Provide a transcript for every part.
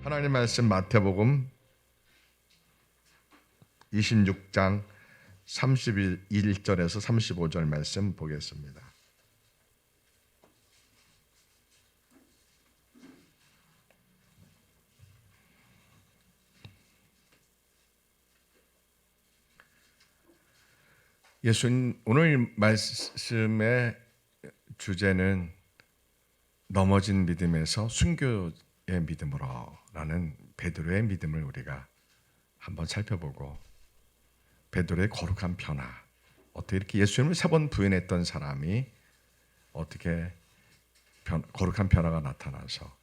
하나님 말씀 마태복음 26장 31절에서 35절 말씀 보겠습니다. 예수님 오늘 말씀의 주제는 넘어진 믿음에서 순교의 믿음으로라는 베드로의 믿음을 우리가 한번 살펴보고, 베드로의 거룩한 변화, 어떻게 이렇게 예수님을 3번 부인했던 사람이 어떻게 거룩한 변화가 나타나서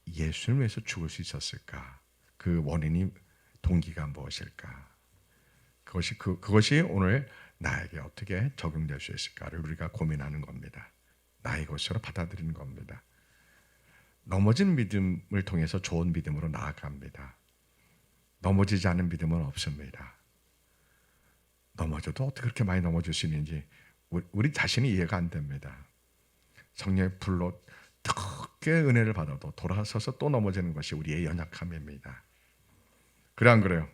예수님을 위해서 죽을 수 있었을까? 그 원인이, 동기가 무엇일까? 그것이 오늘 나에게 어떻게 적용될 수 있을까를 우리가 고민하는 겁니다. 나의 것으로 받아들이는 겁니다. 넘어진 믿음을 통해서 좋은 믿음으로 나아갑니다. 넘어지지 않은 믿음은 없습니다. 넘어져도 어떻게 그렇게 많이 넘어질 수 있는지 우리 자신이 이해가 안 됩니다. 성령의 불로 크게 은혜를 받아도 돌아서서 또 넘어지는 것이 우리의 연약함입니다. 그래 안 그래요?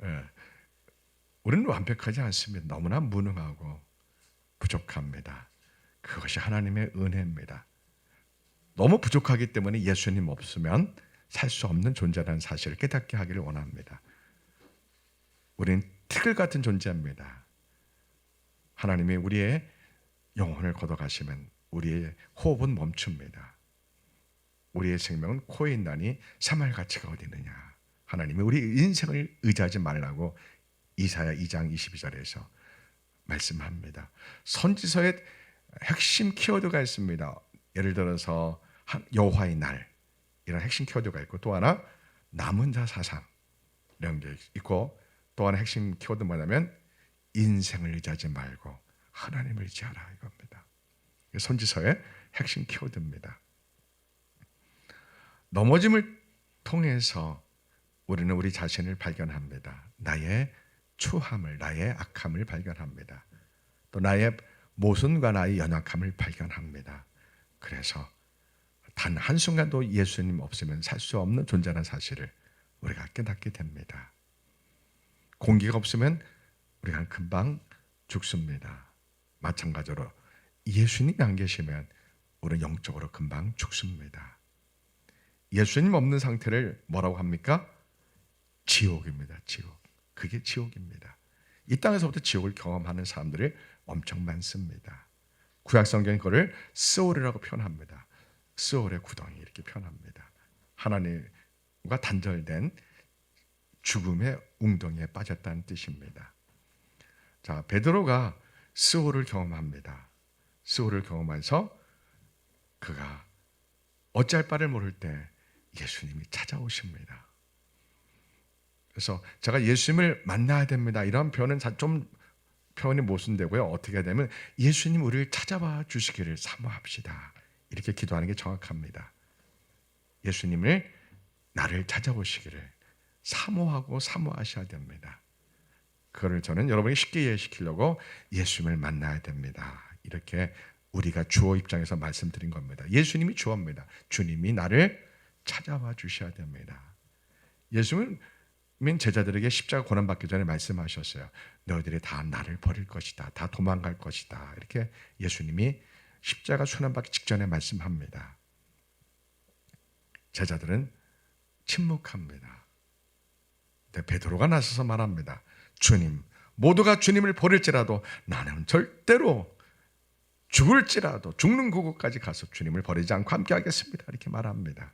예. 우리는 완벽하지 않습니다. 너무나 무능하고 부족합니다. 그것이 하나님의 은혜입니다. 너무 부족하기 때문에 예수님 없으면 살 수 없는 존재라는 사실을 깨닫게 하기를 원합니다. 우리는 티끌 같은 존재입니다. 하나님이 우리의 영혼을 걷어가시면 우리의 호흡은 멈춥니다. 우리의 생명은 코에 있나니 사말 가치가 어디 있느냐. 하나님이 우리 인생을 의지하지 말라고 이사야 2장 22절에서 말씀합니다. 선지서에 핵심 키워드가 있습니다. 예를 들어서 여호와의 날, 이런 핵심 키워드가 있고, 또 하나 남은 자 사상 이런 게 있고, 또 하나 핵심 키워드 뭐냐면 인생을 의지하지 말고 하나님을 의지하라, 이겁니다. 선지서의 핵심 키워드입니다. 넘어짐을 통해서 우리는 우리 자신을 발견합니다. 나의 추함을, 나의 악함을 발견합니다. 또 나의 모순과 나의 연약함을 발견합니다. 그래서 단 한순간도 예수님 없으면 살 수 없는 존재라는 사실을 우리가 깨닫게 됩니다. 공기가 없으면 우리가 금방 죽습니다. 마찬가지로 예수님이 안 계시면 우리는 영적으로 금방 죽습니다. 예수님 없는 상태를 뭐라고 합니까? 지옥입니다. 지옥. 그게 지옥입니다. 이 땅에서부터 지옥을 경험하는 사람들이 엄청 많습니다. 구약 성경은 그거를 스올이라고 표현합니다. 스올의 구덩이, 이렇게 표현합니다. 하나님과 단절된 죽음의 웅덩이에 빠졌다는 뜻입니다. 자, 베드로가 스올을 경험합니다. 스올을 경험해서 그가 어찌할 바를 모를 때 예수님이 찾아오십니다. 그래서 제가 예수님을 만나야 됩니다, 이런 표현은 좀 표현이 모순되고요. 어떻게 해야 되면 예수님 우리를 찾아와 주시기를 사모합시다, 이렇게 기도하는 게 정확합니다. 예수님을, 나를 찾아오시기를 사모하고 사모하셔야 됩니다. 그거를 저는 여러분이 쉽게 이해시키려고 예수님을 만나야 됩니다, 이렇게 우리가 주어 입장에서 말씀드린 겁니다. 예수님이 주어입니다. 주님이 나를 찾아와 주셔야 됩니다. 예수님은 제자들에게 십자가 고난받기 전에 말씀하셨어요. 너희들이 다 나를 버릴 것이다, 다 도망갈 것이다, 이렇게 예수님이 십자가 순환받기 직전에 말씀합니다. 제자들은 침묵합니다. 근데 베드로가 나서서 말합니다. 주님, 모두가 주님을 버릴지라도 나는 절대로 죽을지라도 죽는 고국까지 가서 주님을 버리지 않고 함께 하겠습니다, 이렇게 말합니다.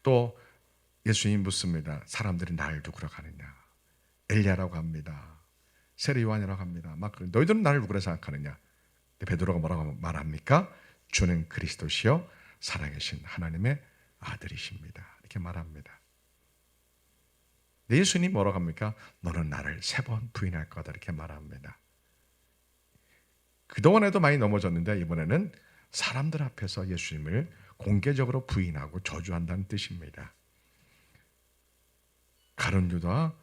또 예수님이 묻습니다. 사람들이 나를 누구라고 하느냐? 엘리야라고 합니다. 세례 요한이라고 합니다. 막 너희들은 나를 누구라 생각하느냐? 베드로가 뭐라고 말합니까? 주는 그리스도시요 살아계신 하나님의 아들이십니다, 이렇게 말합니다. 예수님 뭐라고 합니까? 너는 나를 3번 부인할 거다, 이렇게 말합니다. 그동안에도 많이 넘어졌는데 이번에는 사람들 앞에서 예수님을 공개적으로 부인하고 저주한다는 뜻입니다. 가룟 유다,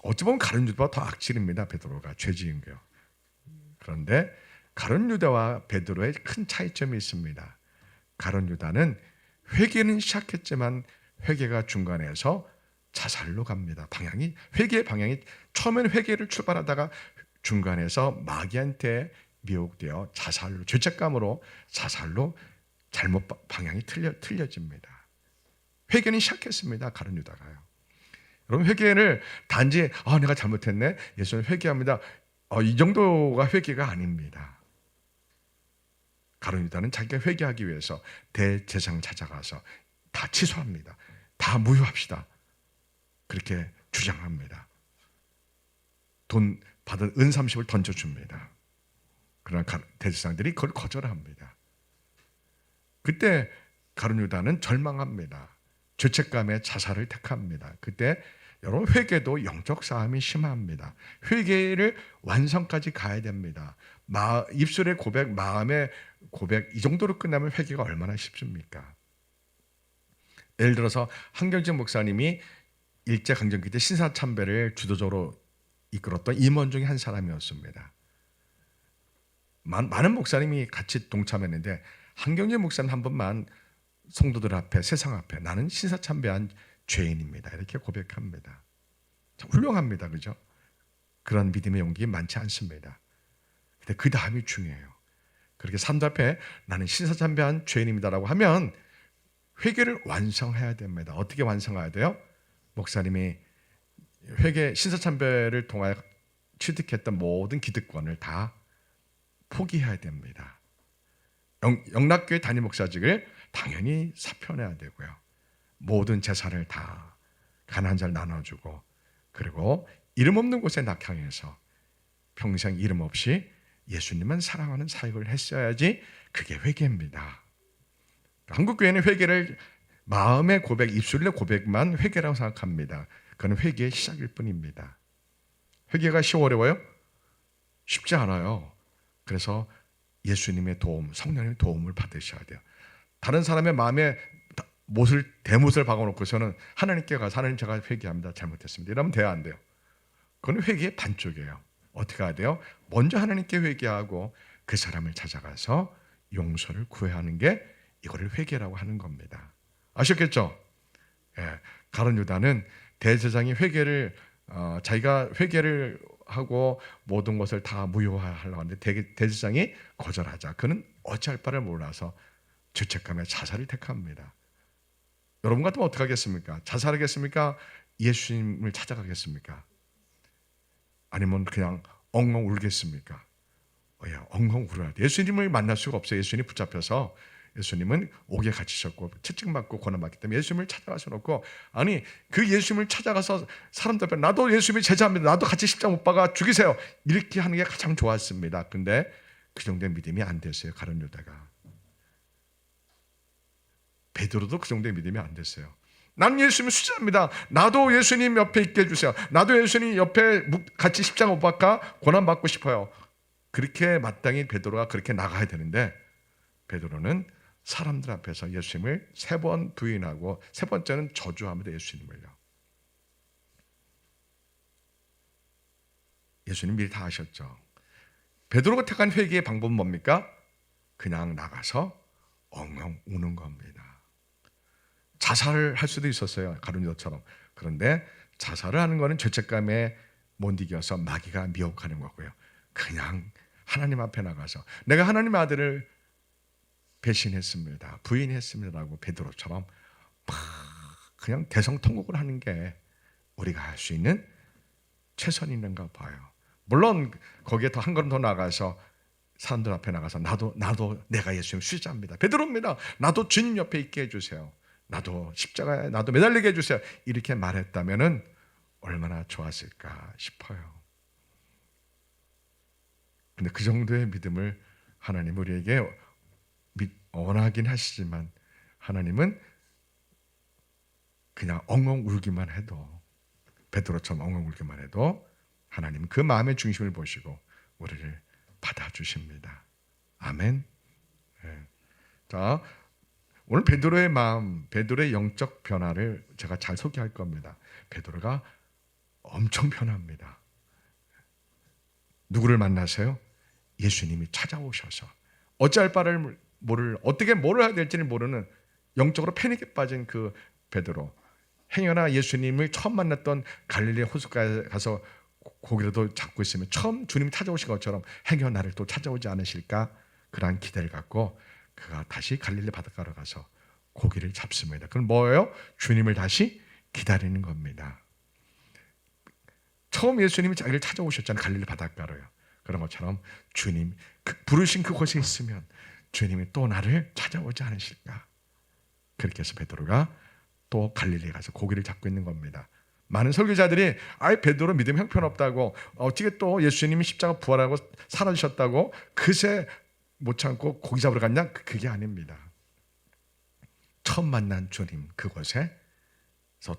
어찌 보면 가룟 유다보다 더 악질입니다. 베드로가 죄 지은 거요. 그런데 가룟 유다와 베드로의 큰 차이점이 있습니다. 가룟 유다는 회개는 시작했지만 회개가 중간에서 자살로 갑니다. 회개의 방향이 처음엔 회개를 출발하다가 중간에서 마귀한테 미혹되어 자살로, 죄책감으로 자살로 잘못 방향이 틀려집니다. 회개는 시작했습니다. 가룟 유다가요. 여러분, 회개를 단지 내가 잘못했네, 예수님 회개합니다, 이 정도가 회개가 아닙니다. 가룟 유다는 자기가 회개하기 위해서 대제사장 찾아가서 다 취소합니다. 다 무효합시다, 그렇게 주장합니다. 돈 받은 은 30을 던져줍니다. 그러나 대제사장들이 그걸 거절합니다. 그때 가룟 유다는 절망합니다. 죄책감에 자살을 택합니다. 그때 여러분, 회개도 영적 싸움이 심합니다. 회개를 완성까지 가야 됩니다. 입술의 고백, 마음의 고백, 이 정도로 끝나면 회개가 얼마나 쉽습니까? 예를 들어서 한경진 목사님이 일제강점기 때 신사참배를 주도적으로 이끌었던 임원 중에 한 사람이었습니다. 많은 목사님이 같이 동참했는데 한경진 목사님 한 번만 성도들 앞에, 세상 앞에, 나는 신사참배한 죄인입니다, 이렇게 고백합니다. 참 훌륭합니다, 그죠? 그런 믿음의 용기 많지 않습니다. 근데 그 다음이 중요해요. 그렇게 사람들 앞에 나는 신사참배한 죄인입니다라고 하면 회개를 완성해야 됩니다. 어떻게 완성해야 돼요? 목사님이 신사참배를 통하여 취득했던 모든 기득권을 다 포기해야 됩니다. 영락교회 담임 목사직을 당연히 사표내야 되고요. 모든 재산을 다 가난한 자를 나눠주고, 그리고 이름 없는 곳에 낙향해서 평생 이름 없이 예수님만 사랑하는 사역을 했어야지 그게 회개입니다. 한국교회는 회개를 마음의 고백, 입술의 고백만 회개라고 생각합니다. 그건 회개의 시작일 뿐입니다. 회개가 쉬워 어려워요? 쉽지 않아요. 그래서 예수님의 도움, 성령님의 도움을 받으셔야 돼요. 다른 사람의 마음에 대못을 박아놓고서는 하나님께 가서 하나님, 제가 회개합니다, 잘못했습니다, 이러면 돼야 안 돼요. 그건 회개의 반쪽이에요. 어떻게 해야 돼요? 먼저 하나님께 회개하고 그 사람을 찾아가서 용서를 구해야 하는 게 이거를 회개라고 하는 겁니다. 아셨겠죠? 예, 가룟 유다는 대제사장이 자기가 회개를 하고 모든 것을 다 무효하려고 하는데 대제사장이 거절하자 그는 어찌할 바를 몰라서 죄책감에 자살을 택합니다. 여러분 같으면 어떻게 하겠습니까? 자살하겠습니까? 예수님을 찾아가겠습니까? 아니면 그냥 엉엉 울겠습니까? 엉엉 울어야 돼. 예수님을 만날 수가 없어요. 예수님이 붙잡혀서, 예수님은 옥에 갇히셨고 채찍맞고 고난받기 때문에 예수님을 찾아갈 수는 없고, 아니 그 예수님을 찾아가서 사람들 앞에 나도 예수님의 제자입니다, 나도 같이 십자가 못 박아 죽이세요, 이렇게 하는 게 가장 좋았습니다. 근데 그 정도의 믿음이 안 됐어요. 가룟 유다가. 베드로도 그 정도의 믿음이 안 됐어요. 난 예수님 수제자입니다, 나도 예수님 옆에 있게 해주세요, 나도 예수님 옆에 같이 십자가 못 박아 고난받고 싶어요. 그렇게 마땅히 베드로가 그렇게 나가야 되는데, 베드로는 사람들 앞에서 예수님을 3번 부인하고 3번째는 저주합니다. 예수님을요. 예수님 미리 다 아셨죠. 베드로가 택한 회개의 방법은 뭡니까? 그냥 나가서 엉엉 우는 겁니다. 자살을 할 수도 있었어요, 가룟 유다처럼. 그런데 자살을 하는 것은 죄책감에 못 이겨서 마귀가 미혹하는 거고요. 그냥 하나님 앞에 나가서 내가 하나님의 아들을 배신했습니다, 부인했습니다라고 베드로처럼 막 그냥 대성통곡을 하는 게 우리가 할 수 있는 최선이 있는가 봐요. 물론 거기에 더 한 걸음 더 나가서 사람들 앞에 나가서 나도 내가 예수님 수제자입니다, 베드로입니다, 나도 주님 옆에 있게 해주세요, 나도 십자가에 나도 매달리게 해주세요, 이렇게 말했다면은 얼마나 좋았을까 싶어요. 근데 그 정도의 믿음을 하나님 우리에게 원하긴 하시지만, 하나님은 그냥 엉엉 울기만 해도, 베드로처럼 엉엉 울기만 해도 하나님은 그 마음의 중심을 보시고 우리를 받아주십니다. 아멘. 네. 자, 오늘 베드로의 마음, 베드로의 영적 변화를 제가 잘 소개할 겁니다. 베드로가 엄청 변합니다. 누구를 만나세요? 예수님이 찾아오셔서 어찌할 바를 어떻게 뭐를 해야 될지를 모르는 영적으로 패닉에 빠진 그 베드로. 행여나 예수님을 처음 만났던 갈릴리 호숫가에 가서 고기라도 잡고 있으면 처음 주님이 찾아오신 것처럼 행여 나를 또 찾아오지 않으실까? 그러한 기대를 갖고 그가 다시 갈릴리 바닷가로 가서 고기를 잡습니다. 그건 뭐예요? 주님을 다시 기다리는 겁니다. 처음 예수님이 자기를 찾아오셨잖아요. 갈릴리 바닷가로요. 그런 것처럼 주님 부르신 그곳에 있으면 주님이 또 나를 찾아오지 않으실까? 그렇게 해서 베드로가 또 갈릴리에 가서 고기를 잡고 있는 겁니다. 많은 설교자들이 베드로 믿음 형편없다고, 어떻게 또 예수님이 십자가 부활하고 살아주셨다고 그새 못 참고 고기 잡으러 갔냐? 그게 아닙니다. 처음 만난 주님 그곳에서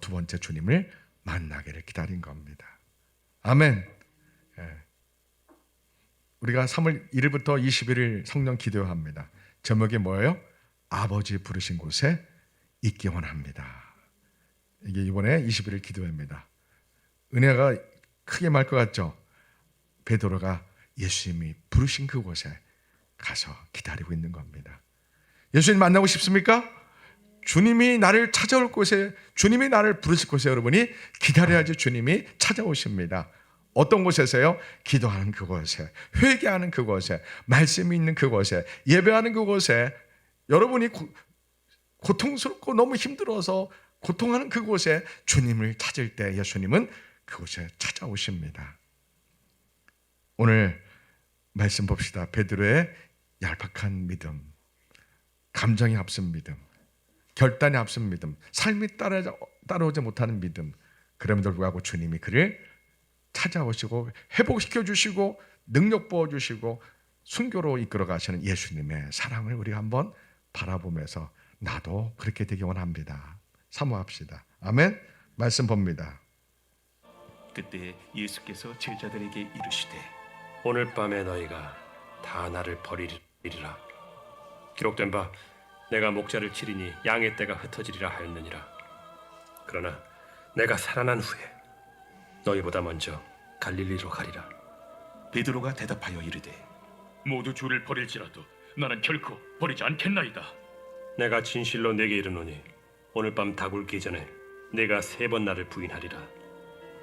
두 번째 주님을 만나기를 기다린 겁니다. 아멘. 우리가 3월 1일부터 21일 성령 기도합니다. 제목이 뭐예요? 아버지 부르신 곳에 있기 원합니다. 이게 이번에 21일 기도입니다. 은혜가 크게 말 것 같죠? 베드로가 예수님이 부르신 그곳에 가서 기다리고 있는 겁니다. 예수님 만나고 싶습니까? 주님이 나를 찾아올 곳에, 주님이 나를 부르실 곳에 여러분이 기다려야지 주님이 찾아오십니다. 어떤 곳에서요? 기도하는 그곳에, 회개하는 그곳에, 말씀이 있는 그곳에, 예배하는 그곳에, 여러분이 고통스럽고 너무 힘들어서 고통하는 그곳에 주님을 찾을 때 예수님은 그곳에 찾아오십니다. 오늘 말씀 봅시다. 베드로의 얄팍한 믿음, 감정이 앞선 믿음, 결단이 앞선 믿음, 삶이 따라오지 못하는 믿음, 그럼에도 불구하고 주님이 그를 찾아오시고 회복시켜 주시고 능력 부어 주시고 순교로 이끌어 가시는 예수님의 사랑을 우리가 한번 바라보면서 나도 그렇게 되기 원합니다. 사모합시다. 아멘. 말씀 봅니다. 그때 예수께서 제자들에게 이르시되 오늘 밤에 너희가 다 나를 버리리라. 기록된 바 내가 목자를 치리니 양의 떼가 흩어지리라 하였느니라. 그러나 내가 살아난 후에 너희보다 먼저 갈릴리로 가리라. 베드로가 대답하여 이르되 모두 주를 버릴지라도 나는 결코 버리지 않겠나이다. 내가 진실로 네게 이르노니 오늘 밤 다굴기 전에 내가 3번 나를 부인하리라.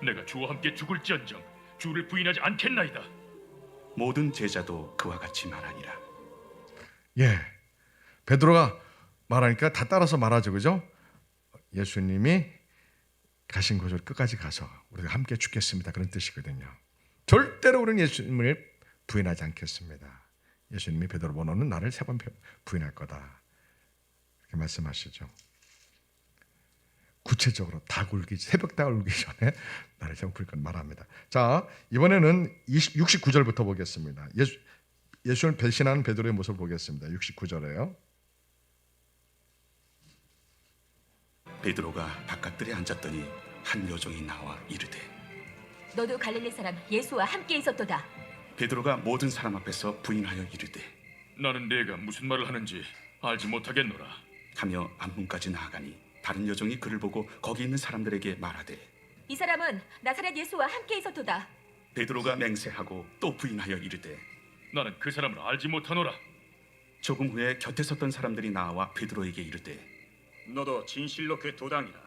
내가 주와 함께 죽을지언정 주를 부인하지 않겠나이다. 모든 제자도 그와 같이 말하니라. 베드로가 말하니까 다 따라서 말하죠, 그죠? 예수님이 가신 곳으로 끝까지 가서 우리가 함께 죽겠습니다. 그런 뜻이거든요. 절대로 우리는 예수님을 부인하지 않겠습니다. 예수님이 베드로 보너는 나를 3번 부인할 거다. 이렇게 말씀하시죠. 구체적으로 새벽 다 울기 전에 나를 3번 부인할 건 말합니다. 자, 이번에는 69절부터 보겠습니다. 예수를 배신하는 베드로의 모습을 보겠습니다. 69절에요. 베드로가 바깥들에 앉았더니 한 여종이 나와 이르되 너도 갈릴리 사람 예수와 함께 있었도다. 베드로가 모든 사람 앞에서 부인하여 이르되 나는 내가 무슨 말을 하는지 알지 못하겠노라 하며 앞문까지 나아가니 다른 여종이 그를 보고 거기 있는 사람들에게 말하되 이 사람은 나사렛 예수와 함께 있었도다. 베드로가 맹세하고 또 부인하여 이르되 나는 그 사람을 알지 못하노라. 조금 후에 곁에 섰던 사람들이 나와 베드로에게 이르되 너도 진실로 그 도당이라.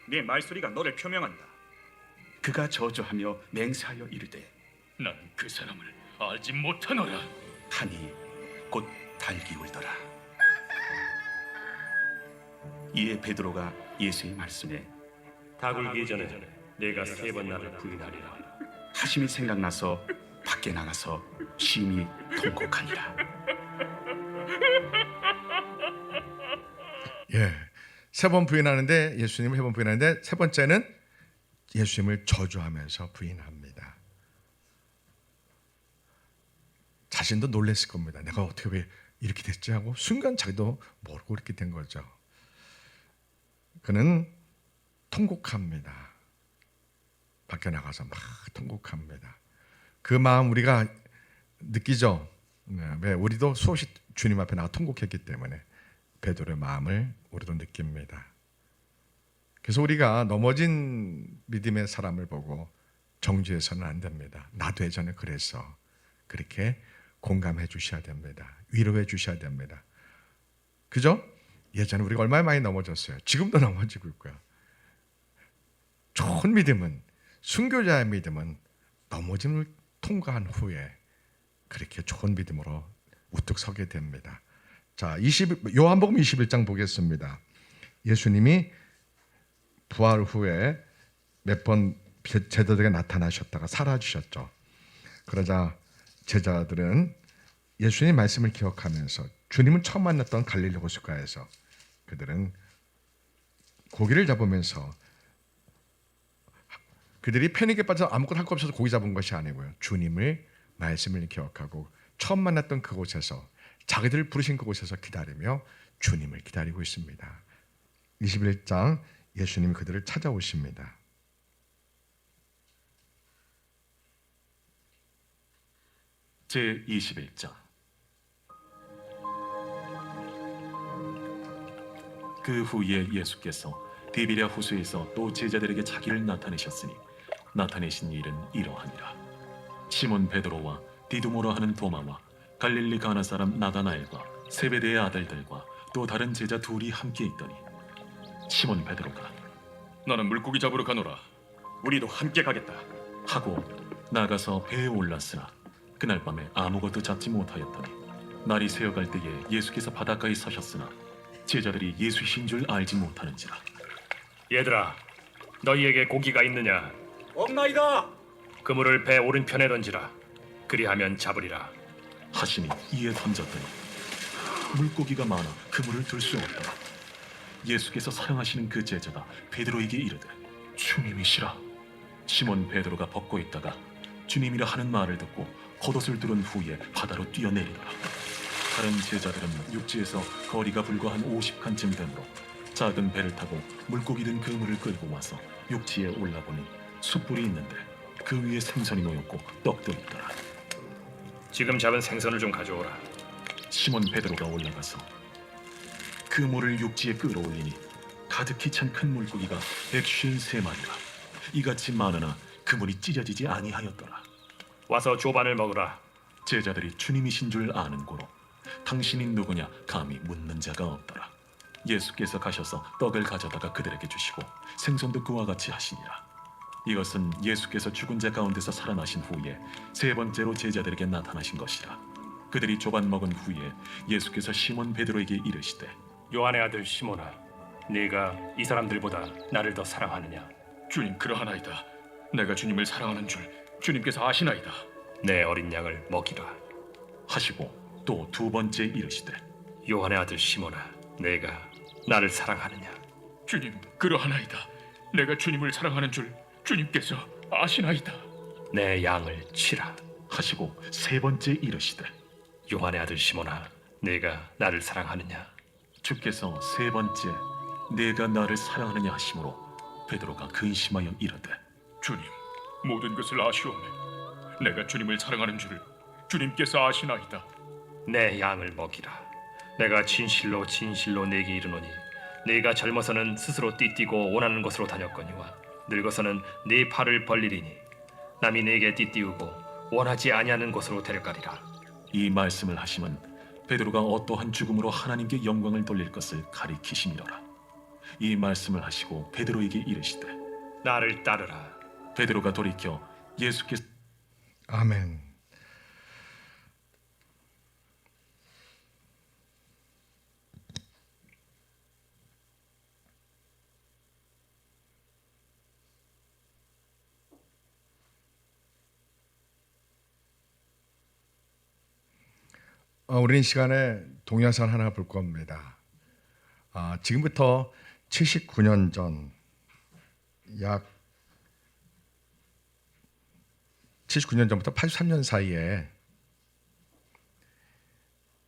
네 말소리가 너를 표명한다. 그가 저주하며 맹세하여 이르되 나는 그 사람을 알지 못하노라. 하니 곧 달기 울더라. 이에 베드로가 예수의 말씀에 다굴기 전에 내가 3번 나를 부인하리라 하심이 생각나서 밖에 나가서 심히 통곡하니라. 세 번 부인하는데 예수님을 3번 부인하는데 세 번째는 예수님을 저주하면서 부인합니다. 자신도 놀랐을 겁니다. 내가 어떻게 왜 이렇게 됐지 하고 순간 자기도 모르고 이렇게 된 거죠. 그는 통곡합니다. 밖에 나가서 막 통곡합니다. 그 마음 우리가 느끼죠. 왜 우리도 수없이 주님 앞에 나가 통곡했기 때문에 베드로의 마음을 우리도 느낍니다. 그래서 우리가 넘어진 믿음의 사람을 보고 정죄해서는 안 됩니다. 나도 예전에 그래서 그렇게 공감해 주셔야 됩니다. 위로해 주셔야 됩니다. 그죠? 예전에 우리가 얼마나 많이 넘어졌어요. 지금도 넘어지고 있고요. 좋은 믿음은, 순교자의 믿음은 넘어짐을 통과한 후에 그렇게 좋은 믿음으로 우뚝 서게 됩니다. 자, 요한복음 21장 보겠습니다. 예수님이 부활 후에 몇 번 제자들에게 나타나셨다가 사라지셨죠. 그러자 제자들은 예수님 말씀을 기억하면서 주님을 처음 만났던 갈릴리 호숫가에서 그들은 고기를 잡으면서, 그들이 패닉에 빠져 아무것도 할 거 없어서 고기 잡은 것이 아니고요, 주님을 말씀을 기억하고 처음 만났던 그곳에서, 자기들을 부르신 그곳에서 기다리며 주님을 기다리고 있습니다. 21장 예수님이 그들을 찾아오십니다. 제21장. 그 후에 예수께서 디비랴 호수에서 또 제자들에게 자기를 나타내셨으니 나타내신 일은 이러하니라. 시몬 베드로와 디두모라 하는 도마와 갈릴리 가나 사람 나다나엘과 세베대의 아들들과 또 다른 제자 둘이 함께 있더니 시몬 베드로가 나는 물고기 잡으러 가노라. 우리도 함께 가겠다. 하고 나가서 배에 올랐으나 그날 밤에 아무것도 잡지 못하였더니 날이 새어갈 때에 예수께서 바닷가에 서셨으나 제자들이 예수이신 줄 알지 못하는지라. 얘들아, 너희에게 고기가 있느냐? 없나이다. 그물을 배 오른편에 던지라. 그리하면 잡으리라. 하시니 이에 던졌더니 물고기가 많아 그물을 들 수 없더라. 예수께서 사랑하시는 그 제자가 베드로에게 이르되 주님이시라. 시몬 베드로가 벗고 있다가 주님이라 하는 말을 듣고 겉옷을 두른 후에 바다로 뛰어내리더라. 다른 제자들은 육지에서 거리가 불과 한 50칸쯤 되므로 작은 배를 타고 물고기 든 그물을 끌고 와서 육지에 올라보니 숯불이 있는데 그 위에 생선이 놓였고 떡도 있더라. 지금 잡은 생선을 좀 가져오라. 시몬 베드로가 올라가서 그물을 육지에 끌어올리니 가득히 찬 큰 물고기가 153마리라. 이같이 많으나 그물이 찢어지지 아니하였더라. 와서 조반을 먹으라. 제자들이 주님이신 줄 아는 고로 당신이 누구냐 감히 묻는 자가 없더라. 예수께서 가셔서 떡을 가져다가 그들에게 주시고 생선도 그와 같이 하시니라. 이것은 예수께서 죽은 자 가운데서 살아나신 후에 세 번째로 제자들에게 나타나신 것이라. 그들이 조반 먹은 후에 예수께서 시몬 베드로에게 이르시되 요한의 아들 시몬아, 네가 이 사람들보다 나를 더 사랑하느냐? 주님 그러하나이다. 내가 주님을 사랑하는 줄 주님께서 아시나이다. 내 어린 양을 먹이라. 하시고 또 두 번째 이르시되 요한의 아들 시몬아, 네가 나를 사랑하느냐? 주님 그러하나이다. 내가 주님을 사랑하는 줄 주님께서 아시나이다. 내 양을 치라. 하시고 세 번째 이르시되 요한의 아들 시몬아, 네가 나를 사랑하느냐? 주께서 세 번째 내가 나를 사랑하느냐 하심으로 베드로가 근심하여 이르되 주님 모든 것을 아시오매. 내가 주님을 사랑하는 줄 주님께서 아시나이다. 내 양을 먹이라. 내가 진실로 진실로 네게 이르노니 네가 젊어서는 스스로 띠띠고 원하는 곳으로 다녔거니와 늙어서는 네 팔을 벌리리니 남이 네게 띠띠우고 원하지 아니하는 곳으로 데려가리라. 이 말씀을 하심은 베드로가 어떠한 죽음으로 하나님께 영광을 돌릴 것을 가리키심이로라. 이 말씀을 하시고 베드로에게 이르시되 나를 따르라. 베드로가 돌이켜 예수께서 아멘. 우리는 이 시간에 동영상 하나 볼 겁니다. 지금부터 79년 전, 약 79년 전부터 83년 사이에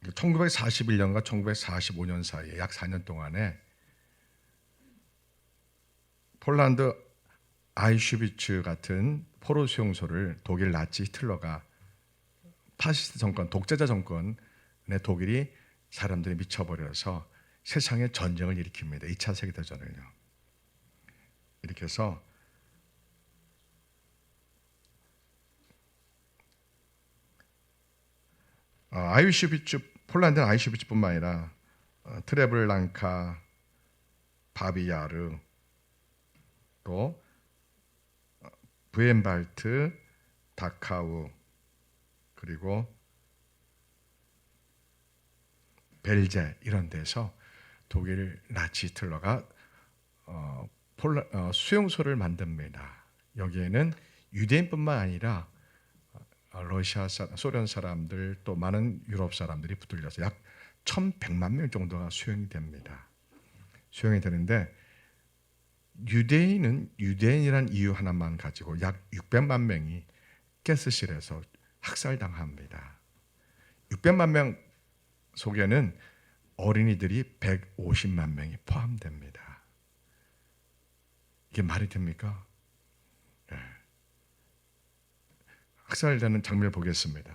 1941년과 1945년 사이에 약 4년 동안에 폴란드 아이슈비츠 같은 포로 수용소를 독일 나치 히틀러가 파시스트 정권, 독재자 정권의 독일이 사람들이 미쳐버려서 세상에 전쟁을 일으킵니다. 2차 세계대전을요. 이렇게 해서 아이슈비츠, 폴란드는 아이슈비츠뿐만 아니라 트레블랑카, 바비야르, 또 부엔발트, 다카우, 그리고 벨제 이런 데서 독일 나치 히틀러가 수용소를 만듭니다. 여기에는 유대인뿐만 아니라 소련 사람들 또 많은 유럽 사람들이 붙들려서 약 1,100만 명 정도가 수용이 됩니다. 수용이 되는데 유대인이란 이유 하나만 가지고 약 600만 명이 가스실에서 학살당합니다. 600만 명 속에는 어린이들이 150만 명이 포함됩니다. 이게 말이 됩니까? 네. 학살되는 장면을 보겠습니다.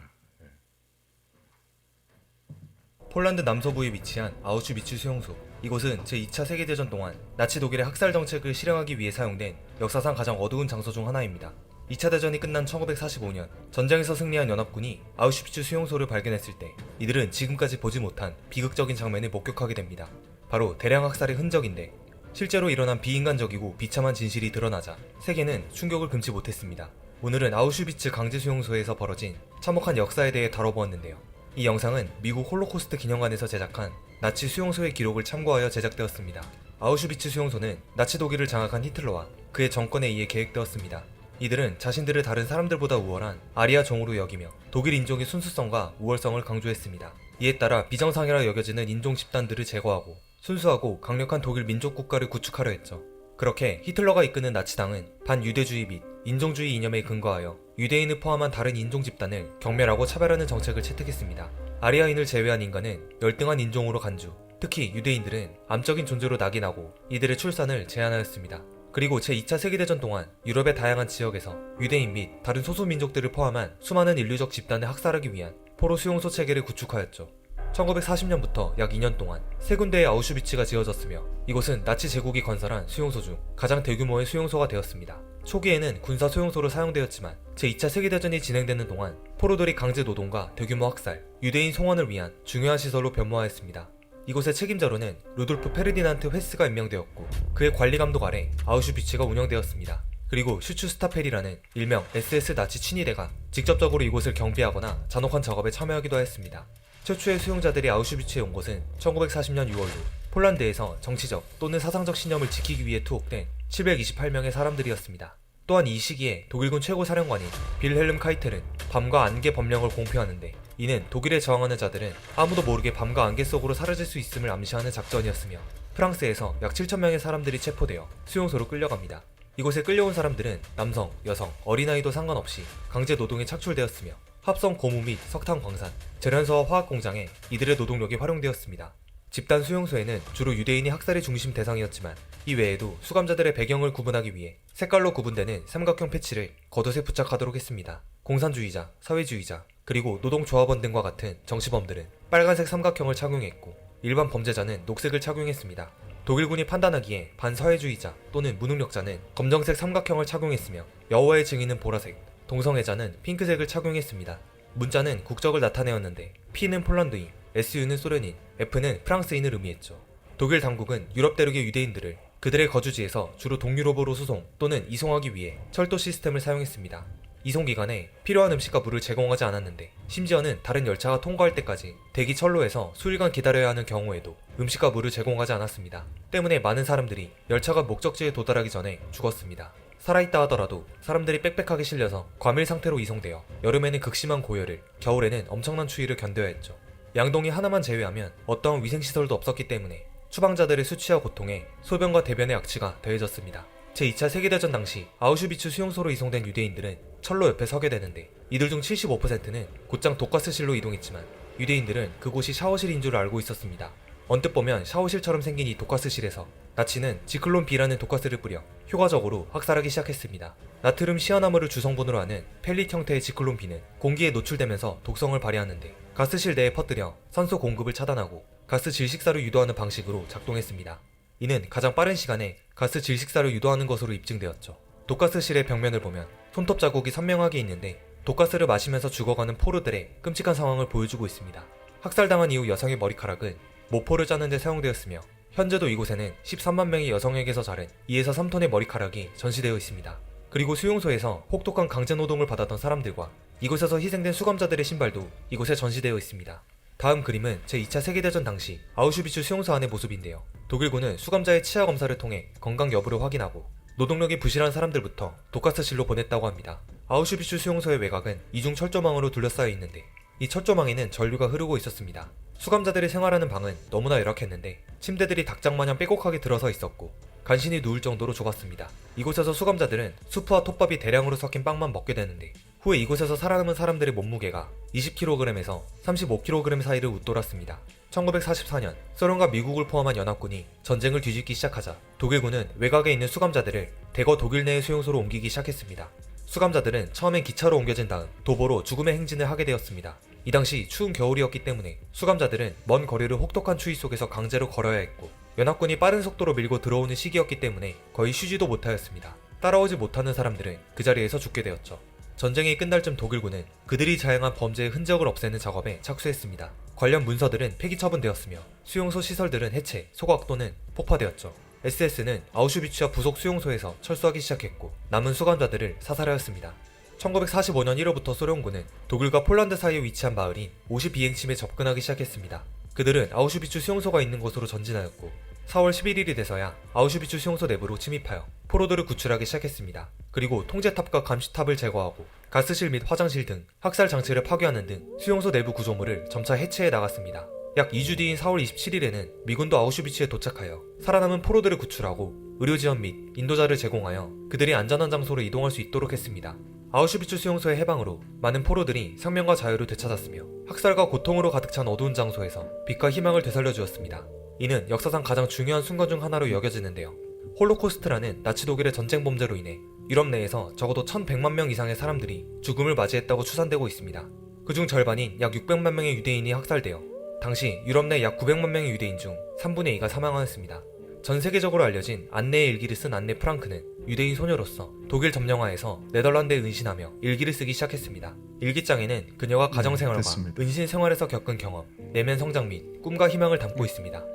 폴란드 남서부에 위치한 아우슈비츠 수용소. 이곳은 제2차 세계대전 동안 나치 독일의 학살 정책을 실행하기 위해 사용된 역사상 가장 어두운 장소 중 하나입니다. 2차 대전이 끝난 1945년 전쟁에서 승리한 연합군이 아우슈비츠 수용소를 발견했을 때 이들은 지금까지 보지 못한 비극적인 장면을 목격하게 됩니다. 바로 대량 학살의 흔적인데 실제로 일어난 비인간적이고 비참한 진실이 드러나자 세계는 충격을 금치 못했습니다. 오늘은 아우슈비츠 강제 수용소에서 벌어진 참혹한 역사에 대해 다뤄보았는데요. 이 영상은 미국 홀로코스트 기념관에서 제작한 나치 수용소의 기록을 참고하여 제작되었습니다. 아우슈비츠 수용소는 나치 독일을 장악한 히틀러와 그의 정권에 의해 계획되었습니다. 이들은 자신들을 다른 사람들보다 우월한 아리아 종으로 여기며 독일 인종의 순수성과 우월성을 강조했습니다. 이에 따라 비정상이라 여겨지는 인종 집단들을 제거하고 순수하고 강력한 독일 민족 국가를 구축하려 했죠. 그렇게 히틀러가 이끄는 나치당은 반유대주의 및 인종주의 이념에 근거하여 유대인을 포함한 다른 인종 집단을 경멸하고 차별하는 정책을 채택했습니다. 아리아인을 제외한 인간은 열등한 인종으로 간주, 특히 유대인들은 암적인 존재로 낙인하고 이들의 출산을 제한하였습니다. 그리고 제2차 세계대전 동안 유럽의 다양한 지역에서 유대인 및 다른 소수민족들을 포함한 수많은 인류적 집단을 학살하기 위한 포로 수용소 체계를 구축하였죠. 1940년부터 약 2년 동안 세 군데의 아우슈비츠가 지어졌으며 이곳은 나치 제국이 건설한 수용소 중 가장 대규모의 수용소가 되었습니다. 초기에는 군사 수용소로 사용되었지만 제2차 세계대전이 진행되는 동안 포로들이 강제 노동과 대규모 학살, 유대인 송환을 위한 중요한 시설로 변모하였습니다. 이곳의 책임자로는 루돌프 페르디난트 회스가 임명되었고 그의 관리 감독 아래 아우슈비츠가 운영되었습니다. 그리고 슈츠스타펠이라는 일명 SS 나치 친위대가 직접적으로 이곳을 경비하거나 잔혹한 작업에 참여하기도 하였습니다. 최초의 수용자들이 아우슈비츠에 온 것은 1940년 6월로 폴란드에서 정치적 또는 사상적 신념을 지키기 위해 투옥된 728명의 사람들이었습니다. 또한 이 시기에 독일군 최고 사령관인 빌헬름 카이텔은 밤과 안개 법령을 공표하는데 이는 독일에 저항하는 자들은 아무도 모르게 밤과 안개 속으로 사라질 수 있음을 암시하는 작전이었으며 프랑스에서 약 7,000명의 사람들이 체포되어 수용소로 끌려갑니다. 이곳에 끌려온 사람들은 남성, 여성, 어린아이도 상관없이 강제 노동에 착출되었으며 합성 고무 및 석탄 광산, 재련소와 화학 공장에 이들의 노동력이 활용되었습니다. 집단 수용소에는 주로 유대인이 학살의 중심 대상이었지만 이 외에도 수감자들의 배경을 구분하기 위해 색깔로 구분되는 삼각형 패치를 겉옷에 부착하도록 했습니다. 공산주의자, 사회주의자, 그리고 노동조합원 등과 같은 정치범들은 빨간색 삼각형을 착용했고 일반 범죄자는 녹색을 착용했습니다. 독일군이 판단하기에 반사회주의자 또는 무능력자는 검정색 삼각형을 착용했으며 여호와의 증인은 보라색, 동성애자는 핑크색을 착용했습니다. 문자는 국적을 나타내었는데 P는 폴란드인, SU는 소련인, F는 프랑스인을 의미했죠. 독일 당국은 유럽 대륙의 유대인들을 그들의 거주지에서 주로 동유럽으로 수송 또는 이송하기 위해 철도 시스템을 사용했습니다. 이송 기간에 필요한 음식과 물을 제공하지 않았는데 심지어는 다른 열차가 통과할 때까지 대기 철로에서 수일간 기다려야 하는 경우에도 음식과 물을 제공하지 않았습니다. 때문에 많은 사람들이 열차가 목적지에 도달하기 전에 죽었습니다. 살아있다 하더라도 사람들이 빽빽하게 실려서 과밀 상태로 이송되어 여름에는 극심한 고열을, 겨울에는 엄청난 추위를 견뎌야 했죠. 양동이 하나만 제외하면 어떠한 위생시설도 없었기 때문에 추방자들의 수치와 고통에 소변과 대변의 악취가 더해졌습니다. 제2차 세계대전 당시 아우슈비츠 수용소로 이송된 유대인들은 철로 옆에 서게 되는데 이들 중 75%는 곧장 독가스실로 이동했지만 유대인들은 그곳이 샤워실인 줄 알고 있었습니다. 언뜻 보면 샤워실처럼 생긴 이 독가스실에서 나치는 지클론 B라는 독가스를 뿌려 효과적으로 학살하기 시작했습니다. 나트륨 시아나무를 주성분으로 하는 펠릿 형태의 지클론 B는 공기에 노출되면서 독성을 발휘하는데 가스실 내에 퍼뜨려 산소 공급을 차단하고 가스 질식사를 유도하는 방식으로 작동했습니다. 이는 가장 빠른 시간에 가스 질식사를 유도하는 것으로 입증되었죠. 독가스실의 벽면을 보면 손톱 자국이 선명하게 있는데 독가스를 마시면서 죽어가는 포로들의 끔찍한 상황을 보여주고 있습니다. 학살당한 이후 여성의 머리카락은 모포를 짜는 데 사용되었으며 현재도 이곳에는 13만 명의 여성에게서 자른 2에서 3톤의 머리카락이 전시되어 있습니다. 그리고 수용소에서 혹독한 강제노동을 받았던 사람들과 이곳에서 희생된 수감자들의 신발도 이곳에 전시되어 있습니다. 다음 그림은 제2차 세계대전 당시 아우슈비츠 수용소 안의 모습인데요. 독일군은 수감자의 치아 검사를 통해 건강 여부를 확인하고 노동력이 부실한 사람들부터 독가스실로 보냈다고 합니다. 아우슈비츠 수용소의 외곽은 이중 철조망으로 둘러싸여 있는데 이 철조망에는 전류가 흐르고 있었습니다. 수감자들이 생활하는 방은 너무나 열악했는데 침대들이 닭장마냥 빼곡하게 들어서 있었고 간신히 누울 정도로 좁았습니다. 이곳에서 수감자들은 수프와 톱밥이 대량으로 섞인 빵만 먹게 되는데 후에 이곳에서 살아남은 사람들의 몸무게가 20kg에서 35kg 사이를 웃돌았습니다. 1944년 소련과 미국을 포함한 연합군이 전쟁을 뒤집기 시작하자 독일군은 외곽에 있는 수감자들을 대거 독일 내의 수용소로 옮기기 시작했습니다. 수감자들은 처음엔 기차로 옮겨진 다음 도보로 죽음의 행진을 하게 되었습니다. 이 당시 추운 겨울이었기 때문에 수감자들은 먼 거리를 혹독한 추위 속에서 강제로 걸어야 했고 연합군이 빠른 속도로 밀고 들어오는 시기였기 때문에 거의 쉬지도 못하였습니다. 따라오지 못하는 사람들은 그 자리에서 죽게 되었죠. 전쟁이 끝날 쯤 독일군은 그들이 자행한 범죄의 흔적을 없애는 작업에 착수했습니다. 관련 문서들은 폐기 처분되었으며 수용소 시설들은 해체, 소각 또는 폭파되었죠. SS는 아우슈비츠와 부속 수용소에서 철수하기 시작했고 남은 수감자들을 사살하였습니다. 1945년 1월부터 소련군은 독일과 폴란드 사이에 위치한 마을인 52행침에 접근하기 시작했습니다. 그들은 아우슈비츠 수용소가 있는 곳으로 전진하였고 4월 11일이 돼서야 아우슈비츠 수용소 내부로 침입하여 포로들을 구출하기 시작했습니다. 그리고 통제탑과 감시탑을 제거하고 가스실 및 화장실 등 학살 장치를 파괴하는 등 수용소 내부 구조물을 점차 해체해 나갔습니다. 약 2주 뒤인 4월 27일에는 미군도 아우슈비츠에 도착하여 살아남은 포로들을 구출하고 의료지원 및 인도자를 제공하여 그들이 안전한 장소로 이동할 수 있도록 했습니다. 아우슈비츠 수용소의 해방으로 많은 포로들이 생명과 자유를 되찾았으며 학살과 고통으로 가득 찬 어두운 장소에서 빛과 희망을 되살려 주었습니다. 이는 역사상 가장 중요한 순간 중 하나로 여겨지는데요. 홀로코스트라는 나치 독일의 전쟁 범죄로 인해 유럽 내에서 적어도 1100만 명 이상의 사람들이 죽음을 맞이했다고 추산되고 있습니다. 그중 절반인 약 600만 명의 유대인이 학살되어 당시 유럽 내 약 900만 명의 유대인 중 3분의 2가 사망하였습니다. 전 세계적으로 알려진 안네의 일기를 쓴 안네 프랑크는 유대인 소녀로서 독일 점령하에서 네덜란드에 은신하며 일기를 쓰기 시작했습니다. 일기장에는 그녀가 가정생활과 됐습니다. 은신 생활에서 겪은 경험, 내면 성장 및 꿈과 희망을 담고 있습니다.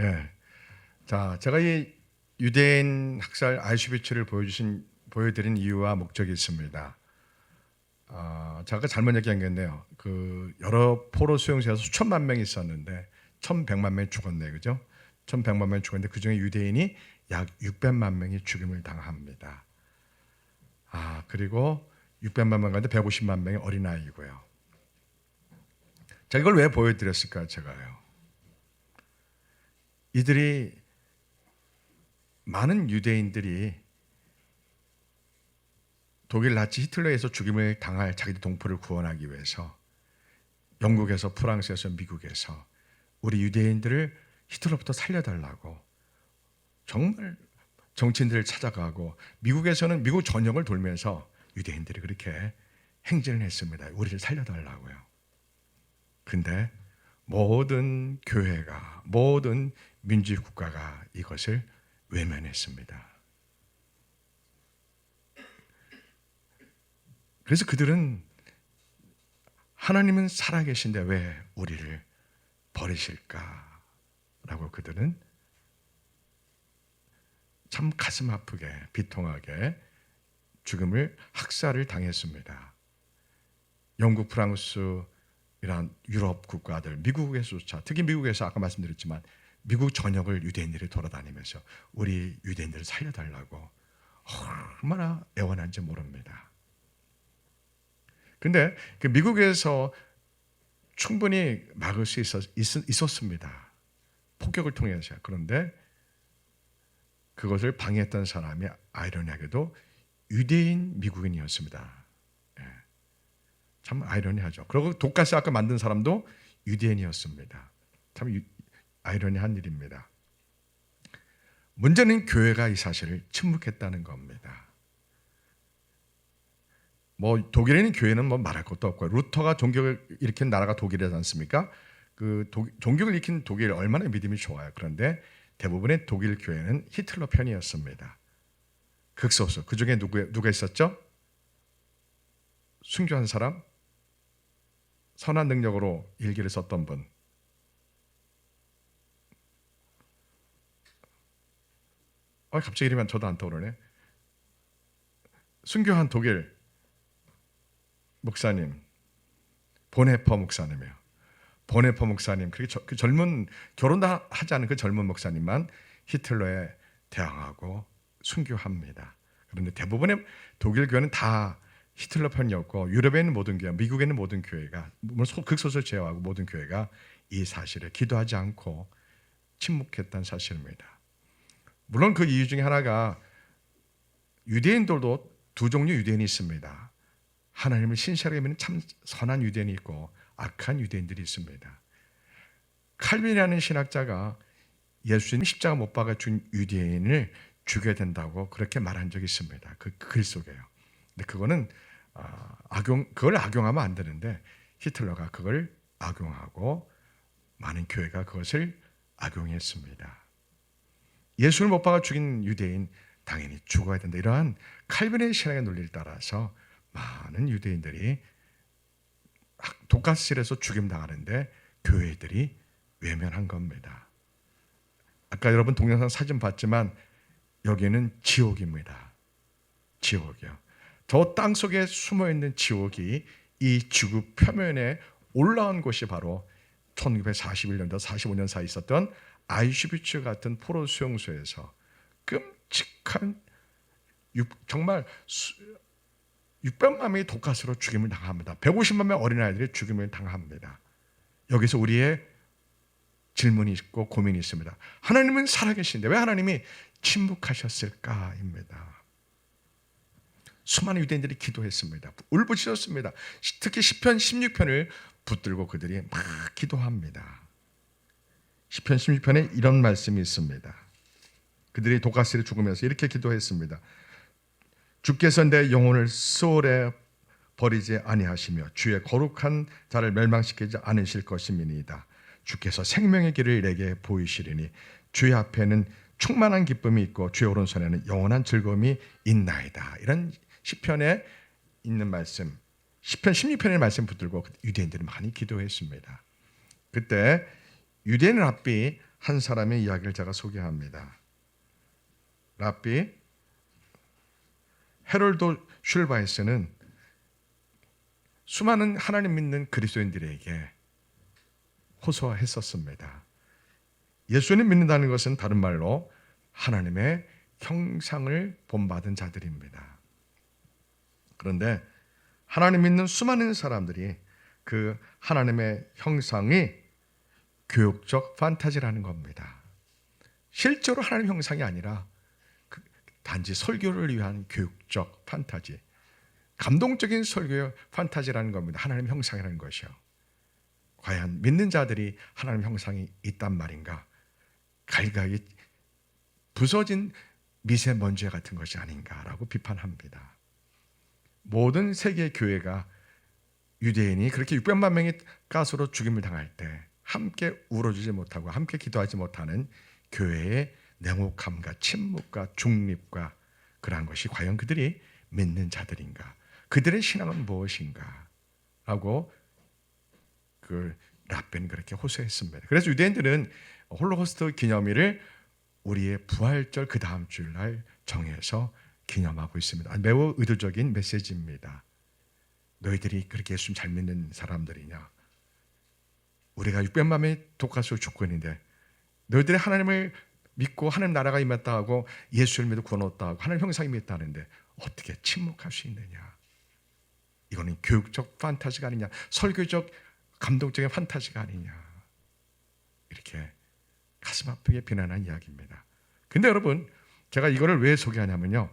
예. 자, 제가 이 유대인 학살 아우슈비츠를 보여드린 이유와 목적이 있습니다. 제가 잘못 얘기한 그 여러 포로 수용소에서 수천만 명이 있었는데 1,100만 명이 죽었네, 그죠? 1,100만 명이 죽었는데 그 중에 유대인이 약 600만 명이 죽임을 당합니다. 그리고 600만 명 가운데 150만 명이 어린아이고요. 자, 이걸 왜 보여드렸을까요, 제가요? 이들이 많은 유대인들이 독일 나치 히틀러에서 죽임을 당할 자기들 동포를 구원하기 위해서 영국에서 프랑스에서 미국에서 우리 유대인들을 히틀러부터 살려달라고 정말 정치인들을 찾아가고 미국에서는 미국 전역을 돌면서 유대인들이 그렇게 행진을 했습니다. 우리를 살려달라고요. 근데 모든 교회가 모든 민주주의 국가가 이것을 외면했습니다. 그래서 그들은 하나님은 살아계신데 왜 우리를 버리실까라고 그들은 참 가슴 아프게 비통하게 죽음을 학살을 당했습니다. 영국, 프랑스 이런 유럽 국가들, 미국에서조차 특히 미국에서 아까 말씀드렸지만 미국 전역을 유대인들이 돌아다니면서 우리 유대인들을 살려달라고 얼마나 애원한지 모릅니다. 근데 그 미국에서 충분히 막을 수 있었습니다. 폭격을 통해서요. 그런데 그것을 방해했던 사람이 아이러니하게도 유대인 미국인이었습니다. 참 아이러니하죠. 그리고 독가스 아까 만든 사람도 유대인이었습니다. 참 아이러니한 일입니다. 문제는 교회가 이 사실을 침묵했다는 겁니다. 독일에 있는 교회는 말할 것도 없고요. 루터가 종교를 일으킨 나라가 독일이지 않습니까? 그 종교를 일으킨 독일 얼마나 믿음이 좋아요. 그런데 대부분의 독일 교회는 히틀러 편이었습니다. 극소수. 그 중에 누가 있었죠? 순교한 사람, 선한 능력으로 일기를 썼던 분, 갑자기 이러면 저도 안 떠오르네. 순교한 독일 목사님, 보네퍼 목사님이에요. 보네퍼 목사님, 그 젊은, 결혼도 하지 않은 그 젊은 목사님만 히틀러에 대항하고 순교합니다. 그런데 대부분의 독일 교회는 다 히틀러 편이었고, 유럽에 있는 모든 교회, 미국에 있는 모든 교회가, 극소수를 제외하고 모든 교회가 이 사실에 기도하지 않고 침묵했다는 사실입니다. 물론 그 이유 중에 하나가, 유대인들도 두 종류 유대인이 있습니다. 하나님을 신실하게 믿는 참 선한 유대인이 있고 악한 유대인들이 있습니다. 칼빈이라는 신학자가 예수님 십자가 못 박아 준 유대인을 죽여야 된다고 그렇게 말한 적이 있습니다. 그 글 속에요. 근데 그거는 그걸 악용하면 안 되는데, 히틀러가 그걸 악용하고 많은 교회가 그것을 악용했습니다. 예수를 못 박아 죽인 유대인 당연히 죽어야 된다. 이러한 칼빈의 신학의 논리를 따라서 많은 유대인들이 독가스실에서 죽임당하는데 교회들이 외면한 겁니다. 아까 여러분 동영상 사진 봤지만 여기는 지옥입니다. 지옥이요. 저 땅속에 숨어있는 지옥이 이 지구 표면에 올라온 곳이 바로 1941년도 45년 사이 있었던 아이슈비츠 같은 포로 수용소에서 끔찍한 정말 600만 명이 독가스로 죽임을 당합니다. 150만 명 어린아이들이 죽임을 당합니다. 여기서 우리의 질문이 있고 고민이 있습니다. 하나님은 살아계신데 왜 하나님이 침묵하셨을까입니다. 수많은 유대인들이 기도했습니다. 울부짖었습니다. 특히 시편 16편을 붙들고 그들이 막 기도합니다. 시편 16편에 이런 말씀이 있습니다. 그들이 독가스를 죽으면서 이렇게 기도했습니다. 주께서 내 영혼을 소홀에 버리지 아니하시며 주의 거룩한 자를 멸망시키지 않으실 것임이니이다. 주께서 생명의 길을 내게 보이시리니 주의 앞에는 충만한 기쁨이 있고 주의 오른손에는 영원한 즐거움이 있나이다. 이런 시편에 있는 말씀, 시편 16편의 말씀 붙들고 유대인들이 많이 기도했습니다. 그때 유대인 랍비 한 사람의 이야기를 제가 소개합니다. 랍비 헤롤드 슐바이스는 수많은 하나님 믿는 그리스도인들에게 호소했었습니다. 예수님 믿는다는 것은 다른 말로 하나님의 형상을 본받은 자들입니다. 그런데 하나님 믿는 수많은 사람들이 그 하나님의 형상이 교육적 판타지라는 겁니다. 실제로 하나님 형상이 아니라 단지 설교를 위한 교육적 판타지, 감동적인 설교의 판타지라는 겁니다. 하나님 형상이라는 것이요. 과연 믿는 자들이 하나님 형상이 있단 말인가? 갈각이 부서진 미세먼지 같은 것이 아닌가라고 비판합니다. 모든 세계 교회가 유대인이 그렇게 600만 명이 가스로 죽임을 당할 때 함께 울어주지 못하고 함께 기도하지 못하는 교회의 냉혹함과 침묵과 중립과 그러한 것이 과연 그들이 믿는 자들인가? 그들의 신앙은 무엇인가? 라고 그 랍벤이 그렇게 호소했습니다. 그래서 유대인들은 홀로코스트 기념일을 우리의 부활절 그 다음 주일날 정해서 기념하고 있습니다. 매우 의도적인 메시지입니다. 너희들이 그렇게 예수님 잘 믿는 사람들이냐? 우리가 600만 명이 독가스로 죽고 있는데 너희들이 하나님을 믿고 하나님 나라가 임했다 하고 예수를 믿고 구원 얻었다 하고 하나님 형상이 임했다는데 어떻게 침묵할 수 있느냐? 이거는 교육적 판타지가 아니냐? 설교적 감동적인 판타지가 아니냐? 이렇게 가슴 아프게 비난한 이야기입니다. 근데 여러분, 제가 이거를 왜 소개하냐면요,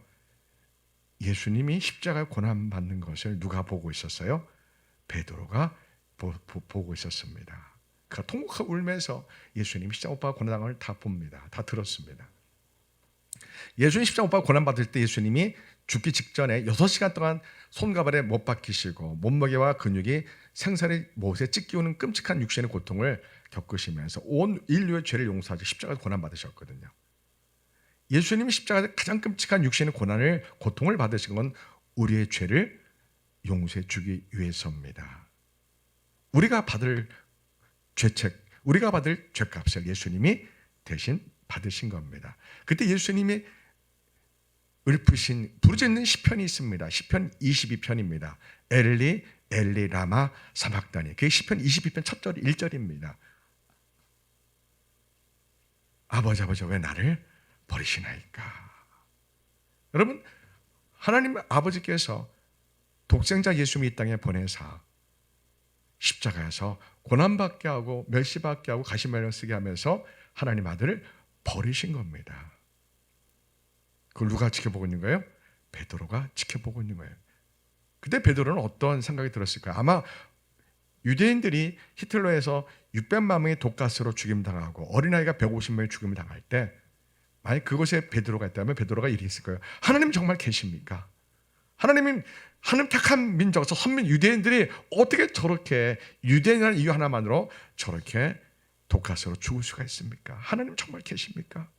예수님이 십자가에 고난받는 것을 누가 보고 있었어요? 베드로가 보고 있었습니다. 그가 통곡하고 울면서 예수님이 십자가 못 박아 고난당을 다 봅니다. 다 들었습니다. 예수님 십자가 못 박아 고난받을 때 예수님이 죽기 직전에 6시간 동안 손가발에 못 박히시고 몸무게와 근육이 생살이 못에 찢기우는 끔찍한 육신의 고통을 겪으시면서 온 인류의 죄를 용서하지 십자가에서 고난받으셨거든요. 예수님이 십자가에서 가장 끔찍한 육신의 고통을 받으신 건 우리의 죄를 용서해 주기 위해서입니다. 우리가 받을 죄책, 우리가 받을 죄값을 예수님이 대신 받으신 겁니다. 그때 예수님이 읊으신 부르짖는 시편이 있습니다. 시편 22편입니다. 엘리 엘리 라마 사박다니. 그게 시편 22편 첫 절 1절입니다. 아버지 아버지 왜 나를 버리시나이까. 여러분, 하나님 아버지께서 독생자 예수님을 이 땅에 보내사 십자가에서 고난받게 하고 멸시받게 하고 가시마를 쓰게 하면서 하나님 아들을 버리신 겁니다. 그걸 누가 지켜보고 있는 거예요? 베드로가 지켜보고 있는 거예요. 그때 베드로는 어떤 생각이 들었을까요? 아마 유대인들이 히틀러에서 600만 명이 독가스로 죽임당하고 어린아이가 150명이 죽임을 당할 때 만약 그곳에 베드로가 있다면 베드로가 이렇게 했을 거예요. 하나님 정말 계십니까? 하나님 택한 민족에서 선민 유대인들이 어떻게 저렇게 유대인이라는 이유 하나만으로 저렇게 독가스로 죽을 수가 있습니까? 하나님 정말 계십니까?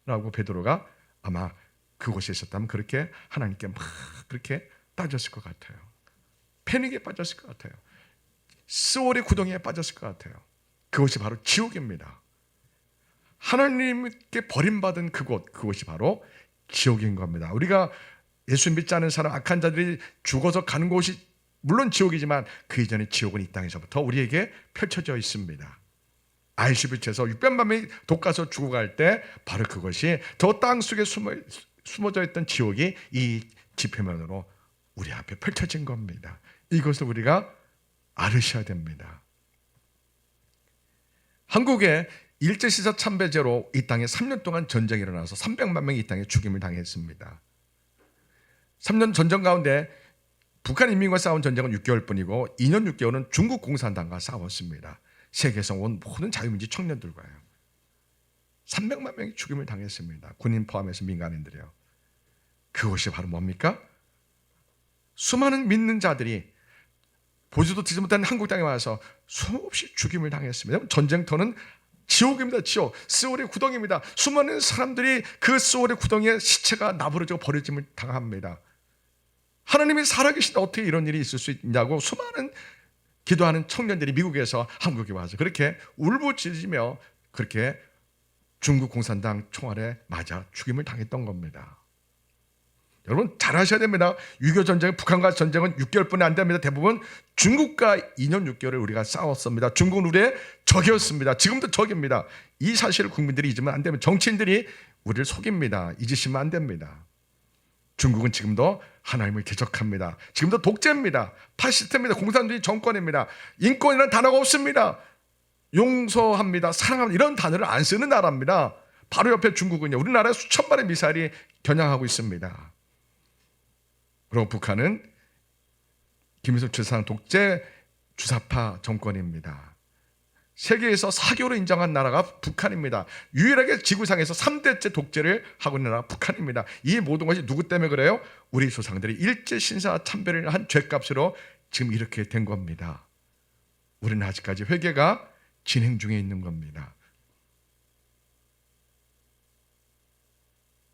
라고 베드로가 아마 그곳에 있었다면 그렇게 하나님께 막 그렇게 따졌을 것 같아요. 패닉에 빠졌을 것 같아요. 스월의 구덩이에 빠졌을 것 같아요. 그것이 바로 지옥입니다. 하나님께 버림받은 그곳이 바로 지옥인 겁니다. 우리가 예수 믿지 않은 사람, 악한 자들이 죽어서 가는 곳이 물론 지옥이지만 그 이전에 지옥은 이 땅에서부터 우리에게 펼쳐져 있습니다. 아이슈비츠에서 600만 명이 독가서 죽어갈 때 바로 그것이 저 땅 속에 숨어져 있던 지옥이 이 지표면으로 우리 앞에 펼쳐진 겁니다. 이것을 우리가 알으셔야 됩니다. 한국에 일제시사 참배제로 이 땅에 3년 동안 전쟁이 일어나서 300만 명이 이 땅에 죽임을 당했습니다. 3년 전쟁 가운데 북한 인민과 싸운 전쟁은 6개월뿐이고 2년 6개월은 중국 공산당과 싸웠습니다. 세계에서 온 모든 자유민주 청년들과요. 300만 명이 죽임을 당했습니다. 군인 포함해서 민간인들이요. 그것이 바로 뭡니까? 수많은 믿는 자들이 보지도 듣지 못한 한국 땅에 와서 수없이 죽임을 당했습니다. 전쟁터는 지옥입니다. 지옥. 스월의 구덩이입니다. 수많은 사람들이 그 스월의 구덩이에 시체가 나부러지고 버려짐을 당합니다. 하나님이 살아계신데 어떻게 이런 일이 있을 수 있냐고 수많은 기도하는 청년들이 미국에서 한국에 와서 그렇게 울부짖으며 그렇게 중국 공산당 총알에 맞아 죽임을 당했던 겁니다. 여러분 잘 아셔야 됩니다. 6.25 전쟁, 북한과 전쟁은 6개월뿐이 안 됩니다. 대부분 중국과 2년 6개월을 우리가 싸웠습니다. 중국은 우리의 적이었습니다. 지금도 적입니다. 이 사실을 국민들이 잊으면 안 됩니다. 정치인들이 우리를 속입니다. 잊으시면 안 됩니다. 중국은 지금도 하나님을 대적합니다. 지금도 독재입니다. 파시스트입니다. 공산주의 정권입니다. 인권이라는 단어가 없습니다. 용서합니다. 사랑합니다. 이런 단어를 안 쓰는 나라입니다. 바로 옆에 중국은요. 우리나라에 수천 발의 미사일이 겨냥하고 있습니다. 그리고 북한은 김일성 주상 독재 주사파 정권입니다. 세계에서 사교로 인정한 나라가 북한입니다. 유일하게 지구상에서 3대째 독재를 하고 있는 나라가 북한입니다. 이 모든 것이 누구 때문에 그래요? 우리 조상들이 일제 신사 참배를 한 죄값으로 지금 이렇게 된 겁니다. 우리는 아직까지 회개가 진행 중에 있는 겁니다.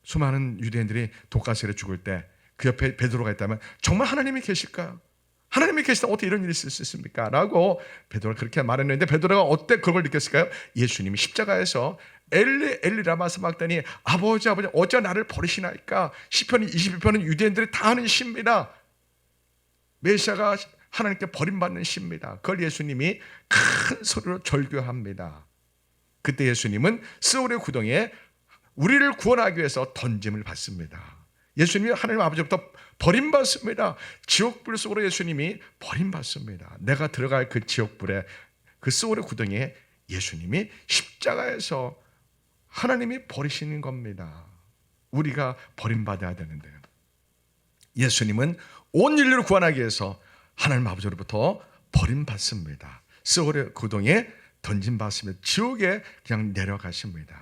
수많은 유대인들이 독가스에 죽을 때 그 옆에 베드로가 있다면 정말 하나님이 계실까? 하나님이 계시다 어떻게 이런 일이 있을 수 있습니까? 라고 베드로가 그렇게 말했는데 베드로가 어때 그걸 느꼈을까요? 예수님이 십자가에서 엘리 엘리 라마 사박다니 아버지 어찌 나를 버리시나이까? 시편 22편은 유대인들이 다 아는 시입니다. 메시아가 하나님께 버림받는 시입니다. 그걸 예수님이 큰 소리로 절규합니다. 그때 예수님은 스올의 구덩이에 우리를 구원하기 위해서 던짐을 받습니다. 예수님이 하나님 아버지부터 버림받습니다. 지옥불 속으로 예수님이 버림받습니다. 내가 들어갈 그 지옥불에 그 스올의 구덩이에 예수님이 십자가에서 하나님이 버리시는 겁니다. 우리가 버림받아야 되는데요. 예수님은 온 인류를 구원하기 위해서 하나님 아버지로부터 버림받습니다. 스올의 구덩이에 던짐받습니다. 지옥에 그냥 내려가십니다.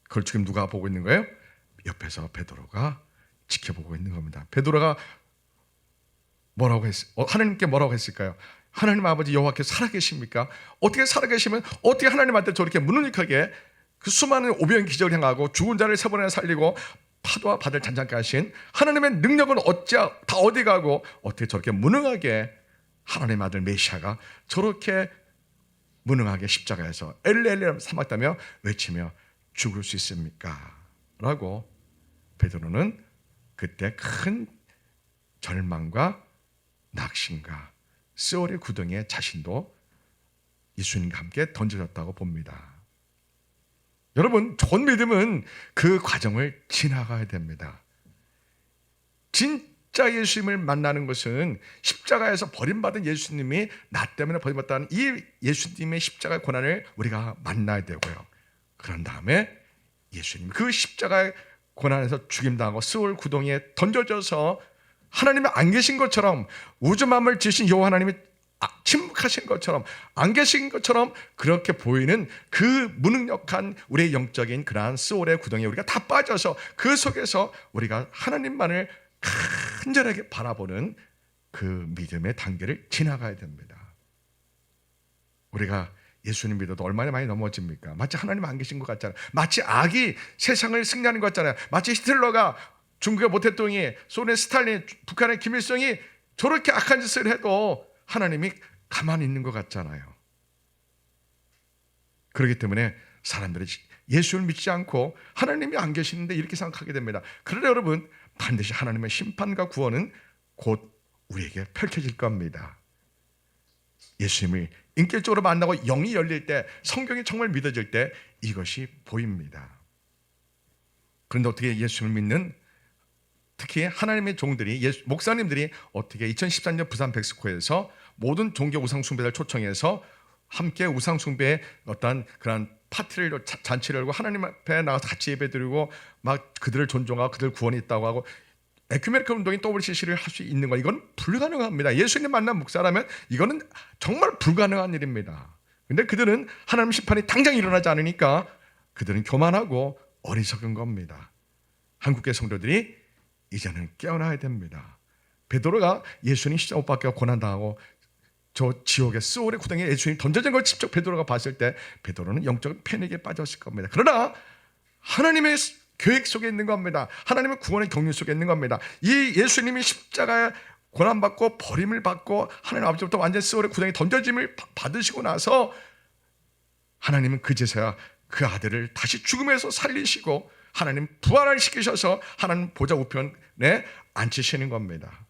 그걸 지금 누가 보고 있는 거예요? 옆에서 베드로가 지켜보고 있는 겁니다. 베드로가 하나님께 뭐라고 했을까요? 하나님 아버지 여호와께서 살아계십니까? 어떻게 살아계시면 어떻게 하나님한테 저렇게 무능력하게 그 수많은 오병 기적을 행하고 죽은 자를 세 번이나 살리고 파도와 바다를 잔잔케 하신 하나님의 능력은 다 어디 가고 어떻게 저렇게 무능하게 하나님 아들 메시아가 저렇게 무능하게 십자가에서 엘리 엘리 사막다며 외치며 죽을 수 있습니까? 라고 베드로는 그때 큰 절망과 낙심과 스올의 구덩이에 자신도 예수님과 함께 던져졌다고 봅니다. 여러분, 좋은 믿음은 그 과정을 지나가야 됩니다. 진짜 예수님을 만나는 것은 십자가에서 버림받은 예수님이 나 때문에 버림받았다는 이 예수님의 십자가의 고난을 우리가 만나야 되고요. 그런 다음에 예수님 그 십자가의 고난에서 죽임당하고 스올 구덩이에 던져져서 하나님이 안 계신 것처럼, 우주 만물을 지으신 여호와 하나님이 침묵하신 것처럼, 안 계신 것처럼 그렇게 보이는 그 무능력한 우리의 영적인 그러한 스올의 구덩이에 우리가 다 빠져서 그 속에서 우리가 하나님만을 간절하게 바라보는 그 믿음의 단계를 지나가야 됩니다. 우리가 예수님 믿어도 얼마나 많이 넘어집니까? 마치 하나님 안 계신 것 같잖아요. 마치 악이 세상을 승리하는 것 같잖아요. 마치 히틀러가, 중국의 모태똥이, 소련의 스탈린, 북한의 김일성이 저렇게 악한 짓을 해도 하나님이 가만히 있는 것 같잖아요. 그렇기 때문에 사람들이 예수를 믿지 않고 하나님이 안 계시는데 이렇게 생각하게 됩니다. 그러나 여러분, 반드시 하나님의 심판과 구원은 곧 우리에게 펼쳐질 겁니다. 예수님을 인격적으로 만나고 영이 열릴 때, 성경이 정말 믿어질 때 이것이 보입니다. 그런데 어떻게 예수님을 믿는, 특히 하나님의 종들이, 목사님들이 어떻게 2013년 부산 백스코에서 모든 종교 우상 숭배자를 초청해서 함께 우상 숭배의 어떤 그런 파티를, 잔치를 열고 하나님 앞에 나가서 같이 예배드리고 막 그들을 존중하고 그들 구원이 있다고 하고 에큐메니컬 운동이 WCC를 할 수 있는 거, 이건 불가능합니다. 예수님 만난 목사라면 이거는 정말 불가능한 일입니다. 근데 그들은 하나님 심판이 당장 일어나지 않으니까 그들은 교만하고 어리석은 겁니다. 한국계 성도들이 이제는 깨어나야 됩니다. 베드로가 예수님 십자가 못 박혀 고난당하고 저 지옥의 스올의 구덩이에 예수님이 던져진 걸 직접 베드로가 봤을 때 베드로는 영적인 패닉에 빠졌을 겁니다. 그러나 하나님의 계획 속에 있는 겁니다. 하나님의 구원의 경륜 속에 있는 겁니다. 이 예수님이 십자가에 고난받고 버림을 받고 하나님 아버지부터 완전 스올의 구덩이에 던져짐을 받으시고 나서 하나님은 그제서야 그 아들을 다시 죽음에서 살리시고 하나님 부활을 시키셔서 하나님 보좌 우편에 앉히시는 겁니다.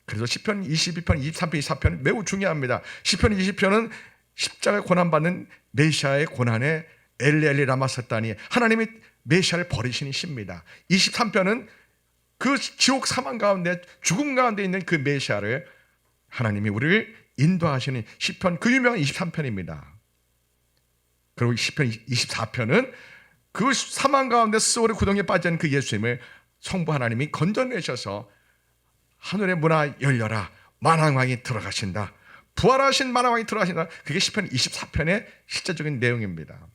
그래서 시편 22편, 23편, 24편은 매우 중요합니다. 시편 20편은 십자가에 고난받는 메시아의 고난에 엘리 라마 샀다니, 하나님이 메시아를 버리시는 시입니다. 23편은 그 지옥 사망 가운데, 죽음 가운데 있는 그 메시아를 하나님이 우리를 인도하시는 시편, 그 유명한 23편입니다. 그리고 시편 24편은 그 사망 가운데 스올의 구덩이에 빠진 그 예수님을 성부 하나님이 건져내셔서 하늘의 문화 열려라, 만왕왕이 들어가신다, 부활하신 만왕왕이 들어가신다. 그게 시편 24편의 실제적인 내용입니다.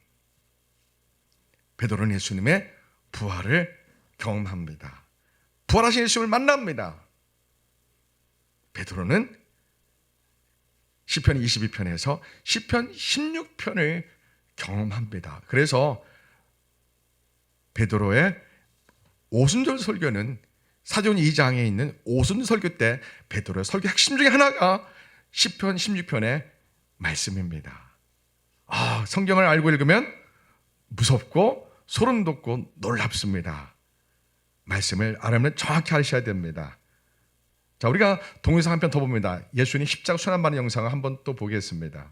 베드로는 예수님의 부활을 경험합니다. 부활하신 예수님을 만납니다. 베드로는 시편 22편에서 시편 16편을 경험합니다. 그래서 베드로의 오순절 설교는 사도행 2장에 있는 오순절 설교 때 베드로의 설교 핵심 중에 하나가 시편 16편의 말씀입니다. 성경을 알고 읽으면 무섭고 소름 돋고 놀랍습니다. 말씀을 알면 정확히 하셔야 됩니다. 자, 우리가 동영상 한 편 더 봅니다. 예수님 십자가 순환받는 영상을 한번 또 보겠습니다.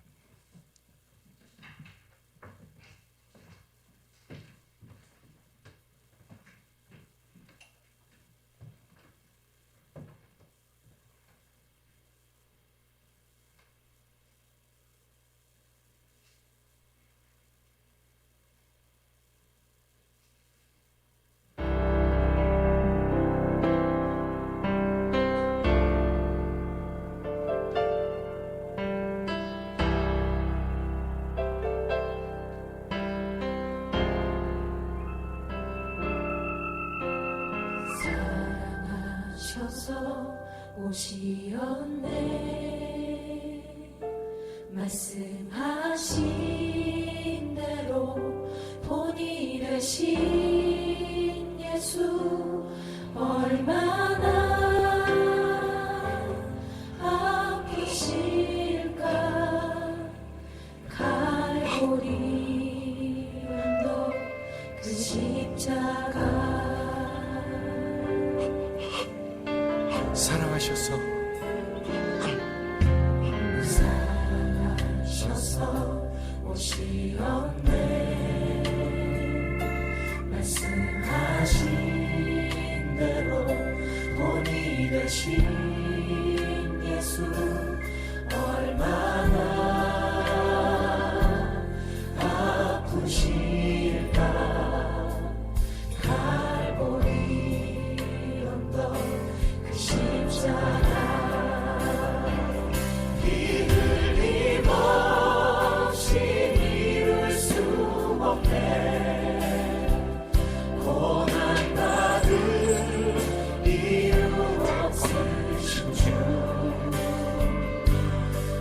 오시었네. 말씀하신 대로 본이 되신 예수, 얼마나 아프실까. 갈보리 언덕 그 십자가 사랑하셔서 오시었네. 말씀하신 대로 본이 되신 예수 얼마나 아프실까. 갈보리 언덕 그 십자가 피 흘림 없이 이룰 수 없네. 고난받을 이유 없으신 주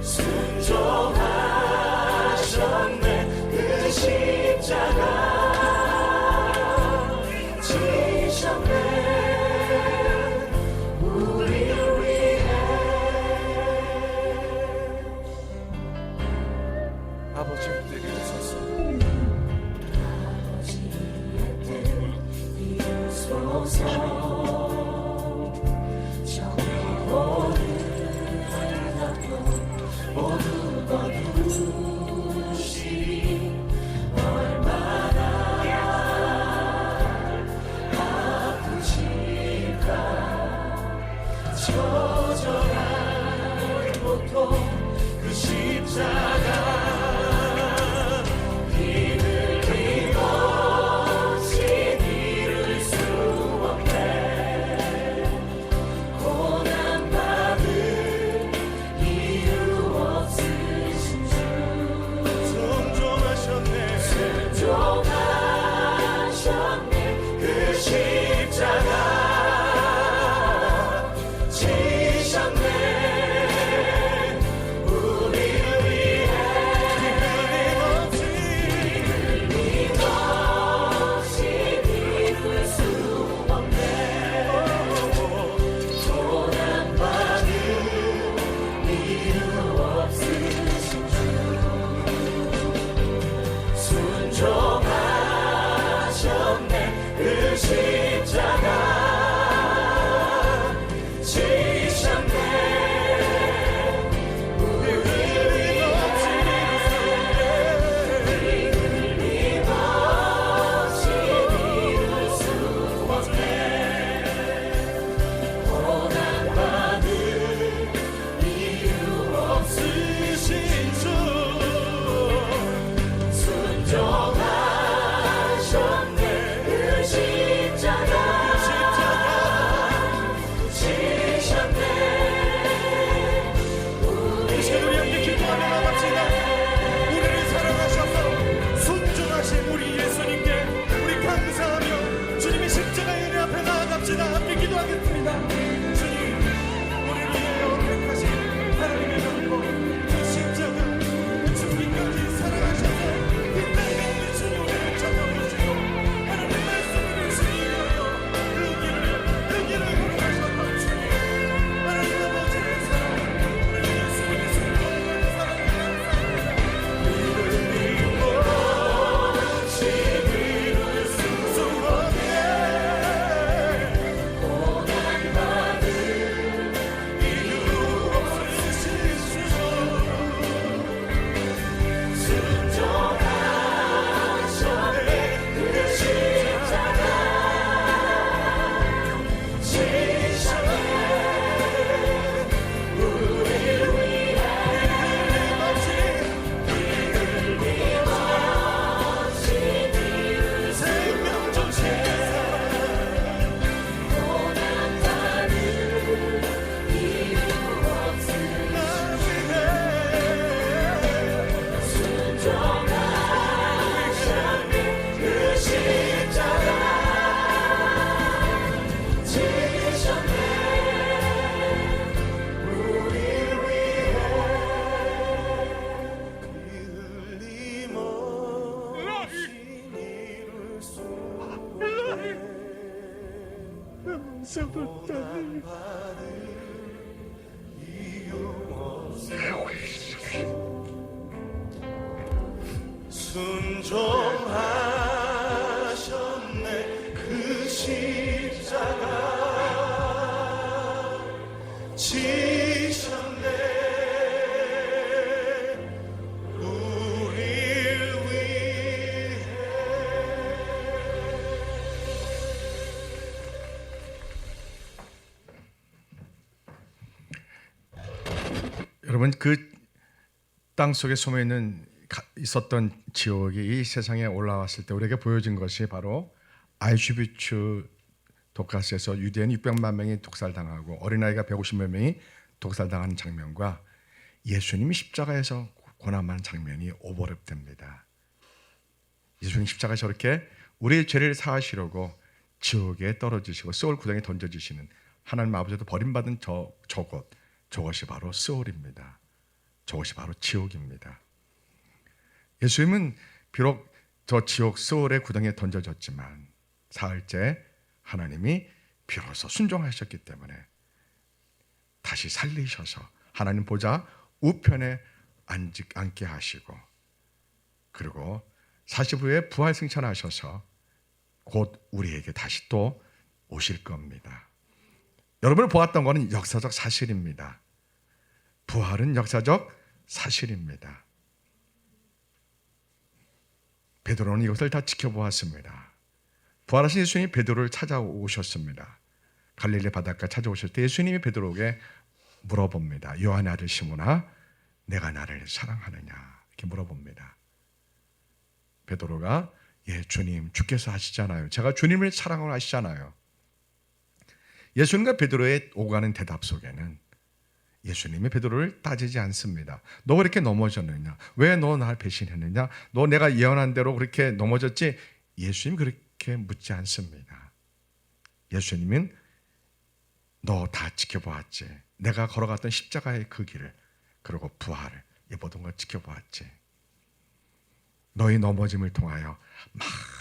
순종하셨네. 그 십자가 지셨네. 우리를 위해. 아버지 내리소서. 아버지의 뜻 이루소서. 정의로운 나도 모두 거두시리. 얼마나 아프실까. 처절한 고통 그 십자가 순종하셨네. 그 십자가 여러분 그 땅 속에 숨어 있었던 지옥이 이 세상에 올라왔을 때 우리에게 보여진 것이 바로 아우슈비츠 독가스에서 유대인 600만 명이 독살당하고 어린아이가 150여 명이 독살당하는 장면과 예수님이 십자가에서 고난하는 장면이 오버랩됩니다. 예수님 십자가에서 저렇게 우리의 죄를 사하시려고 지옥에 떨어지시고 스올 구덩이에 던져지시는 하나님 아버지도 버림받은 저것이 바로 스올입니다. 저것이 바로 지옥입니다. 예수님은 비록 저 지옥 스올의 구덩이에 던져졌지만 사흘째 하나님이 비로소 순종하셨기 때문에 다시 살리셔서 하나님 보좌 우편에 앉게 하시고 그리고 40 후에 부활 승천하셔서 곧 우리에게 다시 또 오실 겁니다. 여러분을 보았던 것은 역사적 사실입니다. 부활은 역사적 사실입니다. 베드로는 이것을 다 지켜보았습니다. 부활하신 예수님이 베드로를 찾아오셨습니다. 갈릴리 바닷가 찾아오실 때 예수님이 베드로에게 물어봅니다. 요한의 아들 시몬아, 내가 나를 사랑하느냐? 이렇게 물어봅니다. 베드로가 예, 주님, 주께서 하시잖아요. 제가 주님을 사랑을 하시잖아요. 예수님과 베드로의 오가는 대답 속에는 예수님이 베드로를 따지지 않습니다. 너 왜 이렇게 넘어졌느냐? 왜 너 날 배신했느냐? 너 내가 예언한 대로 그렇게 넘어졌지? 예수님 그렇게 묻지 않습니다. 예수님은 너 다 지켜보았지. 내가 걸어갔던 십자가의 그 길을 그리고 부활을 이 모든 걸 지켜보았지. 너희 넘어짐을 통하여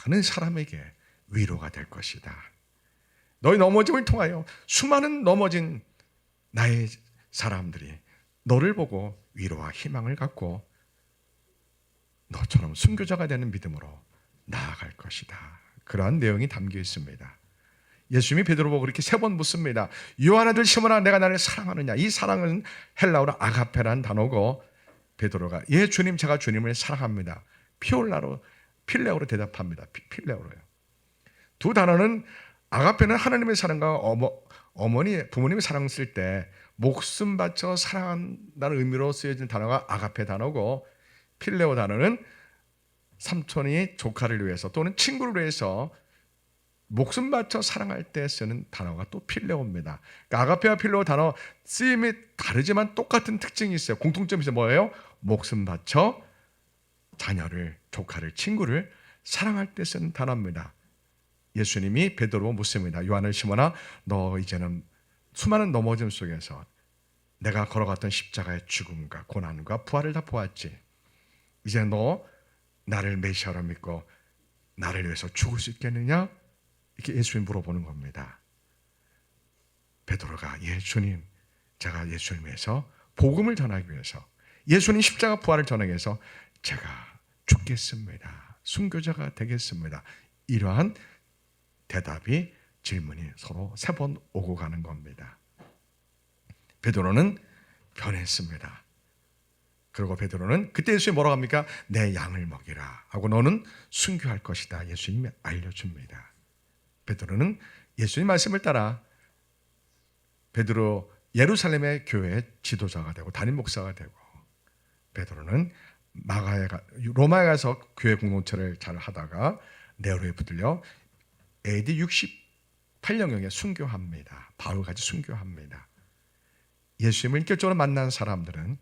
많은 사람에게 위로가 될 것이다. 너희 넘어짐을 통하여 수많은 넘어진 나의 사람들이 너를 보고 위로와 희망을 갖고 너처럼 순교자가 되는 믿음으로 나아갈 것이다. 그러한 내용이 담겨 있습니다. 예수님이 베드로 보고 그렇게 3번 묻습니다. 요한 아들 시몬아, 내가 나를 사랑하느냐? 이 사랑은 헬라어로 아가페라는 단어고 베드로가 예 주님, 제가 주님을 사랑합니다. 필레오로 대답합니다. 필레오로요. 두 단어는 아가페는 하나님의 사랑과 부모님의 사랑을 쓸 때 목숨 바쳐 사랑한다는 의미로 쓰여진 단어가 아가페 단어고 필레오 단어는 삼촌이 조카를 위해서 또는 친구를 위해서 목숨 바쳐 사랑할 때 쓰는 단어가 또 필레오입니다. 그러니까 아가페와 필레오 단어 쓰임이 다르지만 똑같은 특징이 있어요. 공통점이 있어요. 뭐예요? 목숨 바쳐 자녀를, 조카를, 친구를 사랑할 때 쓰는 단어입니다. 예수님이 베드로 묻습니다. 요한을 시몬아, 너 이제는 수많은 넘어짐 속에서 내가 걸어갔던 십자가의 죽음과 고난과 부활을 다 보았지. 이제 너 나를 메시아로 믿고 나를 위해서 죽을 수 있겠느냐? 이렇게 예수님 물어보는 겁니다. 베드로가 예 주님, 제가 예수님 위해서 복음을 전하기 위해서 예수님 십자가 부활을 전하기 위해서 제가 죽겠습니다. 순교자가 되겠습니다. 이러한 대답이 질문이 서로 3번 오고 가는 겁니다. 베드로는 변했습니다. 그리고 베드로는 그때 예수님이 뭐라고 합니까? 내 양을 먹이라 하고 너는 순교할 것이다. 예수님이 알려줍니다. 베드로는 예수님 말씀을 따라 베드로 예루살렘의 교회의 지도자가 되고 담임 목사가 되고 베드로는 로마에 가서 교회 공동체를 잘 하다가 네로에 붙들려 AD 68년경에 순교합니다. 바울같이 순교합니다. 예수님을 인격적으로 만난 사람들은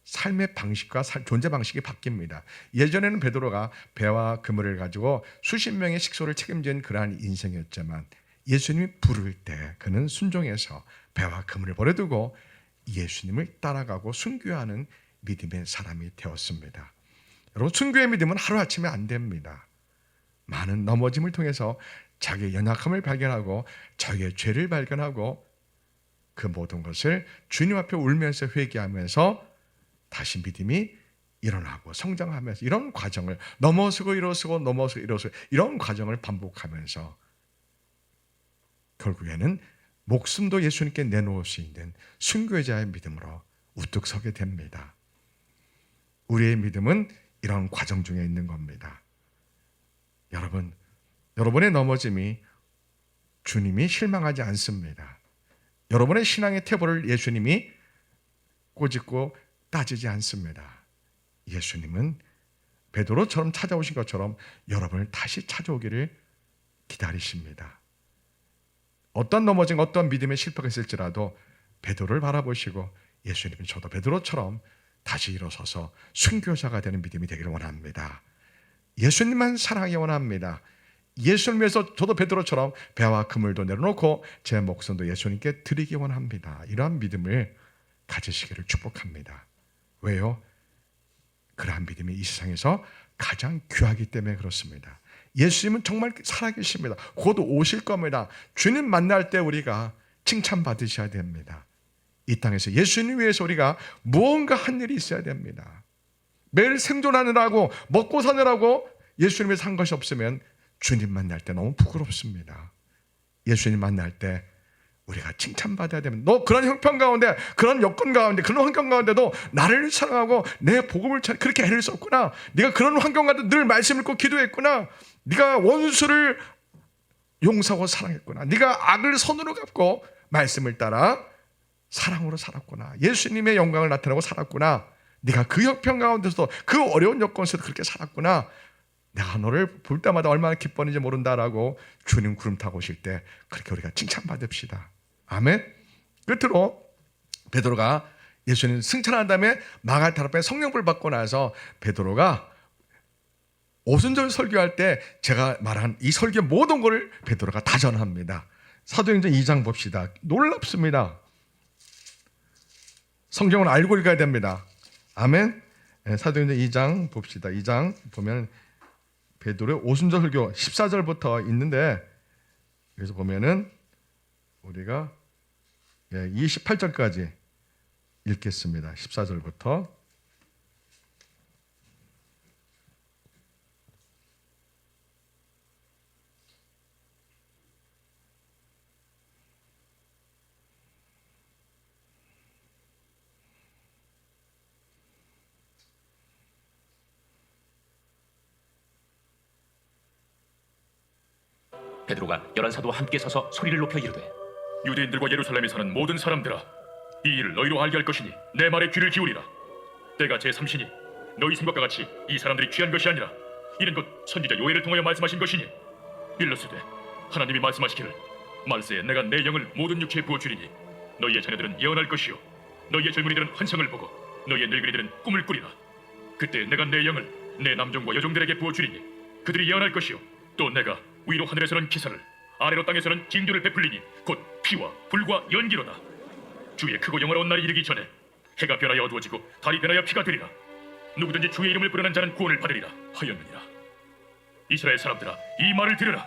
삶의 방식과 존재 방식이 바뀝니다. 예전에는 베드로가 배와 그물을 가지고 수십 명의 식소를 책임진 그러한 인생이었지만 예수님이 부를 때 그는 순종해서 배와 그물을 버려두고 예수님을 따라가고 순교하는 믿음의 사람이 되었습니다. 여러분, 순교의 믿음은 하루아침에 안 됩니다. 많은 넘어짐을 통해서 자기의 연약함을 발견하고 자기의 죄를 발견하고 그 모든 것을 주님 앞에 울면서 회개하면서 다시 믿음이 일어나고 성장하면서 이런 과정을 넘어서고 일어서고 넘어서고 일어서고 이런 과정을 반복하면서 결국에는 목숨도 예수님께 내놓을 수 있는 순교자의 믿음으로 우뚝 서게 됩니다. 우리의 믿음은 이런 과정 중에 있는 겁니다. 여러분의 넘어짐이 주님이 실망하지 않습니다. 여러분의 신앙의 태보를 예수님이 꼬집고 따지지 않습니다. 예수님은 베드로처럼 찾아오신 것처럼 여러분을 다시 찾아오기를 기다리십니다. 어떤 넘어진 어떤 믿음의 실패가 있을지라도 베드로를 바라보시고 예수님은 저도 베드로처럼 다시 일어서서 순교자가 되는 믿음이 되기를 원합니다. 예수님만 사랑하기 원합니다. 예수를 위해서 저도 베드로처럼 배와 그물도 내려놓고 제 목숨도 예수님께 드리기 원합니다. 이러한 믿음을 가지시기를 축복합니다. 왜요? 그러한 믿음이 이 세상에서 가장 귀하기 때문에 그렇습니다. 예수님은 정말 살아계십니다. 곧 오실 겁니다. 주님 만날 때 우리가 칭찬받으셔야 됩니다. 이 땅에서 예수님 위해서 우리가 무언가 한 일이 있어야 됩니다. 매일 생존하느라고 먹고 사느라고 예수님 위해서 한 것이 없으면 주님 만날 때 너무 부끄럽습니다. 예수님 만날 때 우리가 칭찬받아야 됩니다. 너 그런 형편 가운데, 그런 여건 가운데, 그런 환경 가운데도 나를 사랑하고 내 복음을 그렇게 애를 썼구나. 네가 그런 환경 가운데 늘 말씀 읽고 기도했구나. 네가 원수를 용서하고 사랑했구나. 네가 악을 선으로 갚고 말씀을 따라 사랑으로 살았구나. 예수님의 영광을 나타내고 살았구나. 네가 그 형편 가운데서도 그 어려운 여건에서도 그렇게 살았구나. 내가 너를 볼 때마다 얼마나 기뻤는지 모른다라고 주님 구름 타고 오실 때 그렇게 우리가 칭찬받읍시다. 아멘. 끝으로 베드로가 예수님 승천한 다음에 마가다라 앞에 성령불 받고 나서 베드로가 오순절 설교할 때 제가 말한 이 설교 모든 걸 베드로가 다 전합니다. 사도행전 2장 봅시다. 놀랍습니다. 성경을 알고 읽어야 됩니다. 아멘. 사도행전 2장 봅시다. 2장 보면 베드로의 오순절 설교 14절부터 있는데 여기서 보면은 우리가 28절까지 읽겠습니다. 14절부터 베드로가 열한 사도와 함께 서서 소리를 높여 이르되 유대인들과 예루살렘에 사는 모든 사람들아, 이 일을 너희로 알게 할 것이니 내 말에 귀를 기울이라. 때가 제3시니 너희 생각과 같이 이 사람들이 취한 것이 아니라 이는 곧 선지자 요엘을 통하여 말씀하신 것이니 일러스되 하나님이 말씀하시기를 말세에 내가 내 영을 모든 육체에 부어주리니 너희의 자녀들은 예언할 것이요 너희의 젊은이들은 환상을 보고 너희의 늙은이들은 꿈을 꾸리라. 그때 내가 내 영을 내 남종과 여종들에게 부어주리니 그들이 예언할 것이요 또 내가 위로 하늘에서는 기사를 아래로 땅에서는 징조를 베풀리니 곧 피와 불과 연기로다. 주의 크고 영화로운 날이 이르기 전에 해가 변하여 어두워지고 달이 변하여 피가 되리라. 누구든지 주의 이름을 부르는 자는 구원을 받으리라 하였느니라. 이스라엘 사람들아, 이 말을 들으라.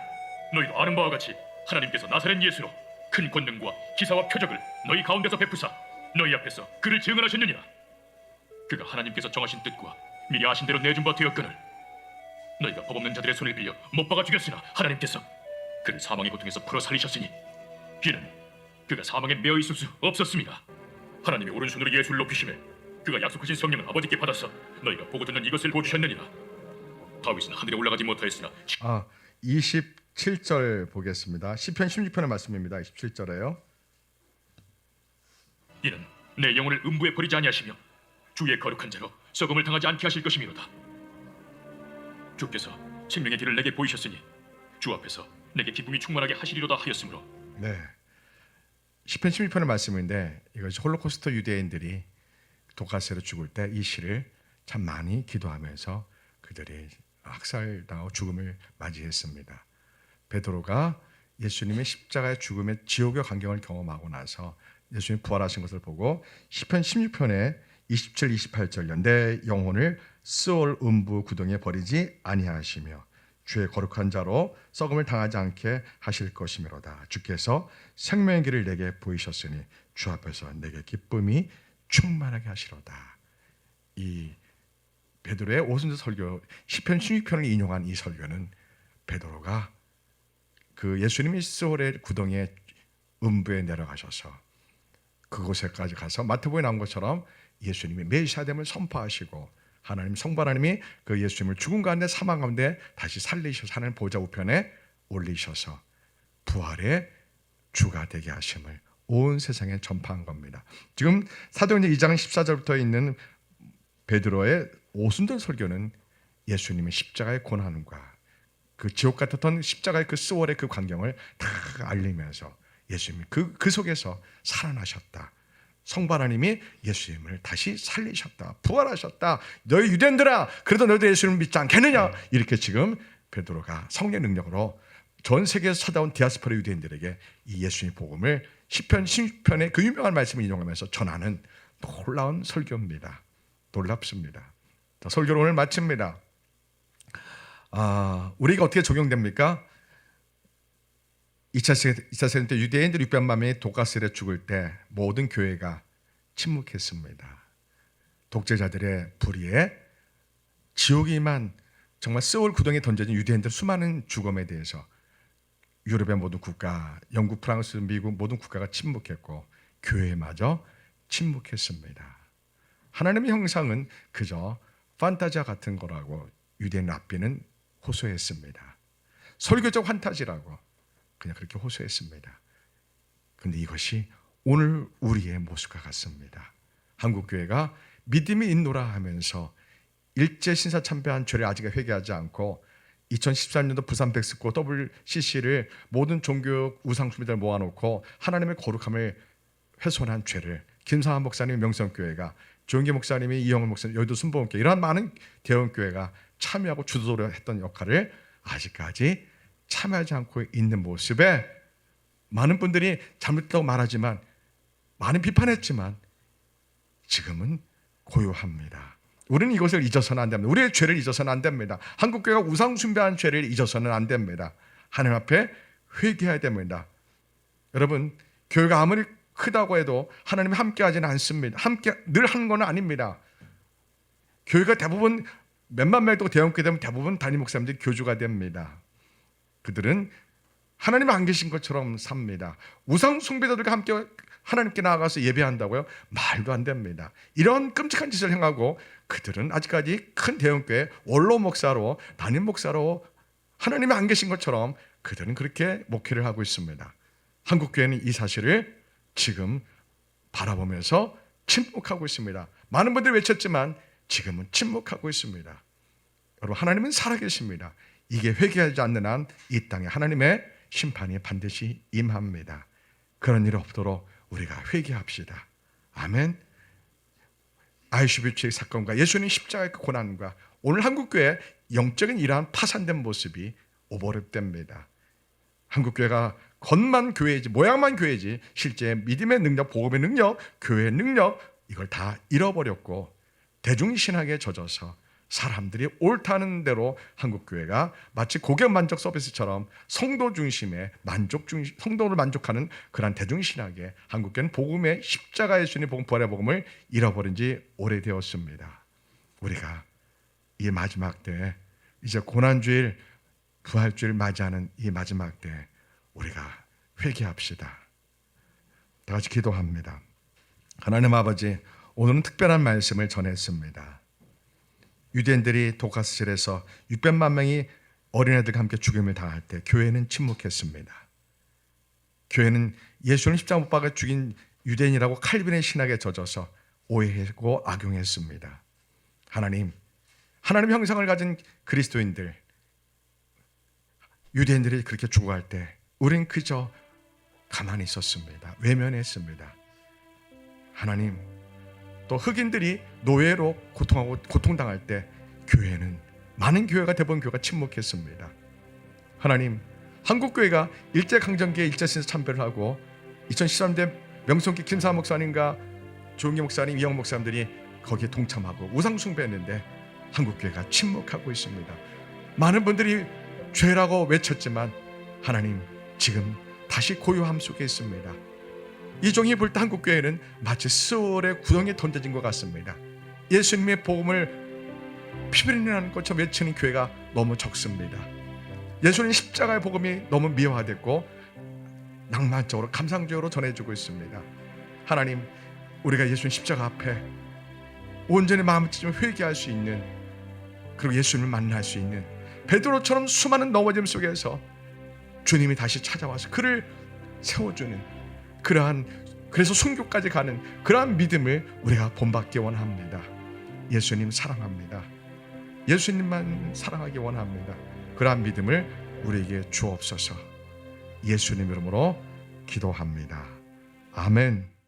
너희도 아는 바와 같이 하나님께서 나사렛 예수로 큰 권능과 기사와 표적을 너희 가운데서 베푸사 너희 앞에서 그를 증언하셨느니라. 그가 하나님께서 정하신 뜻과 미리 아신 대로 내준 바 되었거늘 너희가 법 없는 자들의 손을 빌려 못 박아 죽였으나 하나님께서 그를 사망의 고통에서 풀어 살리셨으니 이는 그가 사망에 매어 있을 수 없었습니다. 하나님이 오른손으로 예수를 높이시매 그가 약속하신 성령을 아버지께 받아서 너희가 보고 듣는 이것을 보여주셨느니라. 다윗은 하늘에 올라가지 못하였으나 27절 보겠습니다. 시편 16편의 말씀입니다. 27절에요. 이는 내 영혼을 음부에 버리지 아니하시며 주의 거룩한 자로 썩음을 당하지 않게 하실 것이미로다. 주께서 생명의 길을 내게 보이셨으니 주 앞에서 내게 기쁨이 충만하게 하시리로다 하였으므로. 네. 시편 16편의 말씀인데 이것이 홀로코스트 유대인들이 독가스로 죽을 때 이 시를 참 많이 기도하면서 그들이 학살당하고 죽음을 맞이했습니다. 베드로가 예수님의 십자가의 죽음의 지옥의 광경을 경험하고 나서 예수님 부활하신 것을 보고 시편 16편에 27, 28절 내 영혼을 스올 음부 구덩이에 버리지 아니하시며 주의 거룩한 자로 썩음을 당하지 않게 하실 것이미로다. 주께서 생명의 길을 내게 보이셨으니 주 앞에서 내게 기쁨이 충만하게 하시로다. 이 베드로의 오순절 설교 시편 16편을 인용한 이 설교는 베드로가 그 예수님이 스올의 구덩이에 음부에 내려가셔서 그곳에까지 가서 마태복음에 나온 것처럼 예수님이 메시아됨을 선포하시고 하나님 성부 하나님이 그 예수님을 죽음 가운데 사망 가운데 다시 살리셔서 하나님 보좌 우편에 올리셔서 부활의 주가 되게 하심을 온 세상에 전파한 겁니다. 지금 사도행전 2장 14절부터 있는 베드로의 오순절 설교는 예수님의 십자가의 고난과 그 지옥 같았던 십자가의 그 수월의 그 광경을 다 알리면서 예수님이 그 속에서 살아나셨다. 성부 하나님이 예수님을 다시 살리셨다. 부활하셨다. 너희 유대인들아, 그래도 너희들 예수님을 믿지 않겠느냐? 이렇게 지금 베드로가 성령의 능력으로 전 세계에서 찾아온 디아스포라 유대인들에게 이 예수님의 복음을 시편 16편의 그 유명한 말씀을 인용하면서 전하는 놀라운 설교입니다. 놀랍습니다. 자, 설교를 오늘 마칩니다. 우리가 어떻게 적용됩니까? 2차 세계 때 유대인들 600만 명이 독가스에 죽을 때 모든 교회가 침묵했습니다. 독재자들의 불의에 지옥이만 정말 스올 구덩이에 던져진 유대인들 수많은 죽음에 대해서 유럽의 모든 국가, 영국, 프랑스, 미국 모든 국가가 침묵했고 교회마저 침묵했습니다. 하나님의 형상은 그저 판타지와 같은 거라고 유대인 랍비는 호소했습니다. 설교적 환타지라고 그냥 그렇게 호소했습니다. 그런데 이것이 오늘 우리의 모습과 같습니다. 한국교회가 믿음이 있노라 하면서 일제 신사참배한 죄를 아직 회개하지 않고 2013년도 부산 백스코 WCC를 모든 종교 우상숭배들 모아놓고 하나님의 거룩함을 훼손한 죄를 김상한 목사님 명성교회가, 조영기 목사님이 이영훈 목사님 여의도 순복음교회, 이러한 많은 대형교회가 참여하고 주도를 했던 역할을 아직까지 참여하지 않고 있는 모습에 많은 분들이 잘못했다고 말하지만, 많은 비판했지만 지금은 고요합니다. 우리는 이것을 잊어서는 안 됩니다. 우리의 죄를 잊어서는 안 됩니다. 한국교회가 우상 숭배한 죄를 잊어서는 안 됩니다. 하나님 앞에 회개해야 됩니다. 여러분, 교회가 아무리 크다고 해도 하나님이 함께하지는 않습니다. 함께 늘 하는 건 아닙니다. 교회가 대부분 몇만 명이 또 대형교회 되면 대부분 담임 목사님들이 교주가 됩니다. 그들은 하나님 안 계신 것처럼 삽니다. 우상 숭배자들과 함께 하나님께 나아가서 예배한다고요? 말도 안 됩니다. 이런 끔찍한 짓을 행하고 그들은 아직까지 큰 대형교회 원로 목사로, 담임 목사로 하나님이 안 계신 것처럼 그들은 그렇게 목회를 하고 있습니다. 한국교회는 이 사실을 지금 바라보면서 침묵하고 있습니다. 많은 분들이 외쳤지만 지금은 침묵하고 있습니다. 여러분, 하나님은 살아계십니다. 이게 회개하지 않는 한 이 땅에 하나님의 심판이 반드시 임합니다. 그런 일이 없도록 우리가 회개합시다. 아멘. 아이슈비츠의 사건과 예수님 십자가의 그 고난과 오늘 한국교회 영적인 이러한 파산된 모습이 오버랩됩니다. 한국교회가 겉만 교회이지, 모양만 교회이지 실제 믿음의 능력, 복음의 능력, 교회의 능력, 이걸 다 잃어버렸고 대중신학에 젖어서 사람들이 옳다는 대로 한국교회가 마치 고객만족 서비스처럼 성도 중심의 성도를 만족하는 그런 대중신학에 한국교회는 복음의 십자가 예수님 복음 부활의 복음을 잃어버린 지 오래되었습니다. 우리가 이 마지막 때, 이제 고난주일 부활주일 맞이하는 이 마지막 때 우리가 회개합시다. 다 같이 기도합니다. 하나님 아버지, 오늘은 특별한 말씀을 전했습니다. 유대인들이 독가스실에서 600만 명이 어린애들과 함께 죽임을 당할 때 교회는 침묵했습니다. 교회는 예수님 십자가 못 박아 죽인 유대인이라고 칼빈의 신학에 젖어서 오해했고 악용했습니다. 하나님 형상을 가진 그리스도인들, 유대인들이 그렇게 죽어갈 때 우린 그저 가만히 있었습니다. 외면했습니다. 하나님, 또 흑인들이 노예로 고통당할 때 교회는, 많은 교회가, 대부분 교회가 침묵했습니다. 하나님, 한국교회가 일제강점기에 일제신사 참배를 하고 2013년 명성기 김사한 목사님과 조용기 목사님, 이영 목사님들이 거기에 동참하고 우상숭배했는데 한국교회가 침묵하고 있습니다. 많은 분들이 죄라고 외쳤지만 하나님, 지금 다시 고요함 속에 있습니다. 이 종이 볼 때 한국교회는 마치 스올의 구덩이에 던져진 것 같습니다. 예수님의 복음을 피비린내는 것처럼 외치는 교회가 너무 적습니다. 예수님 십자가의 복음이 너무 미화됐고 낭만적으로, 감상적으로 전해지고 있습니다. 하나님, 우리가 예수님 십자가 앞에 온전히 마음을 찢으며 회개할 수 있는, 그리고 예수님을 만날 수 있는 베드로처럼 수많은 넘어짐 속에서 주님이 다시 찾아와서 그를 세워주는 그래서 순교까지 가는 그러한 믿음을 우리가 본받기 원합니다. 예수님 사랑합니다. 예수님만 사랑하기 원합니다. 그러한 믿음을 우리에게 주옵소서. 예수님 이름으로 기도합니다. 아멘.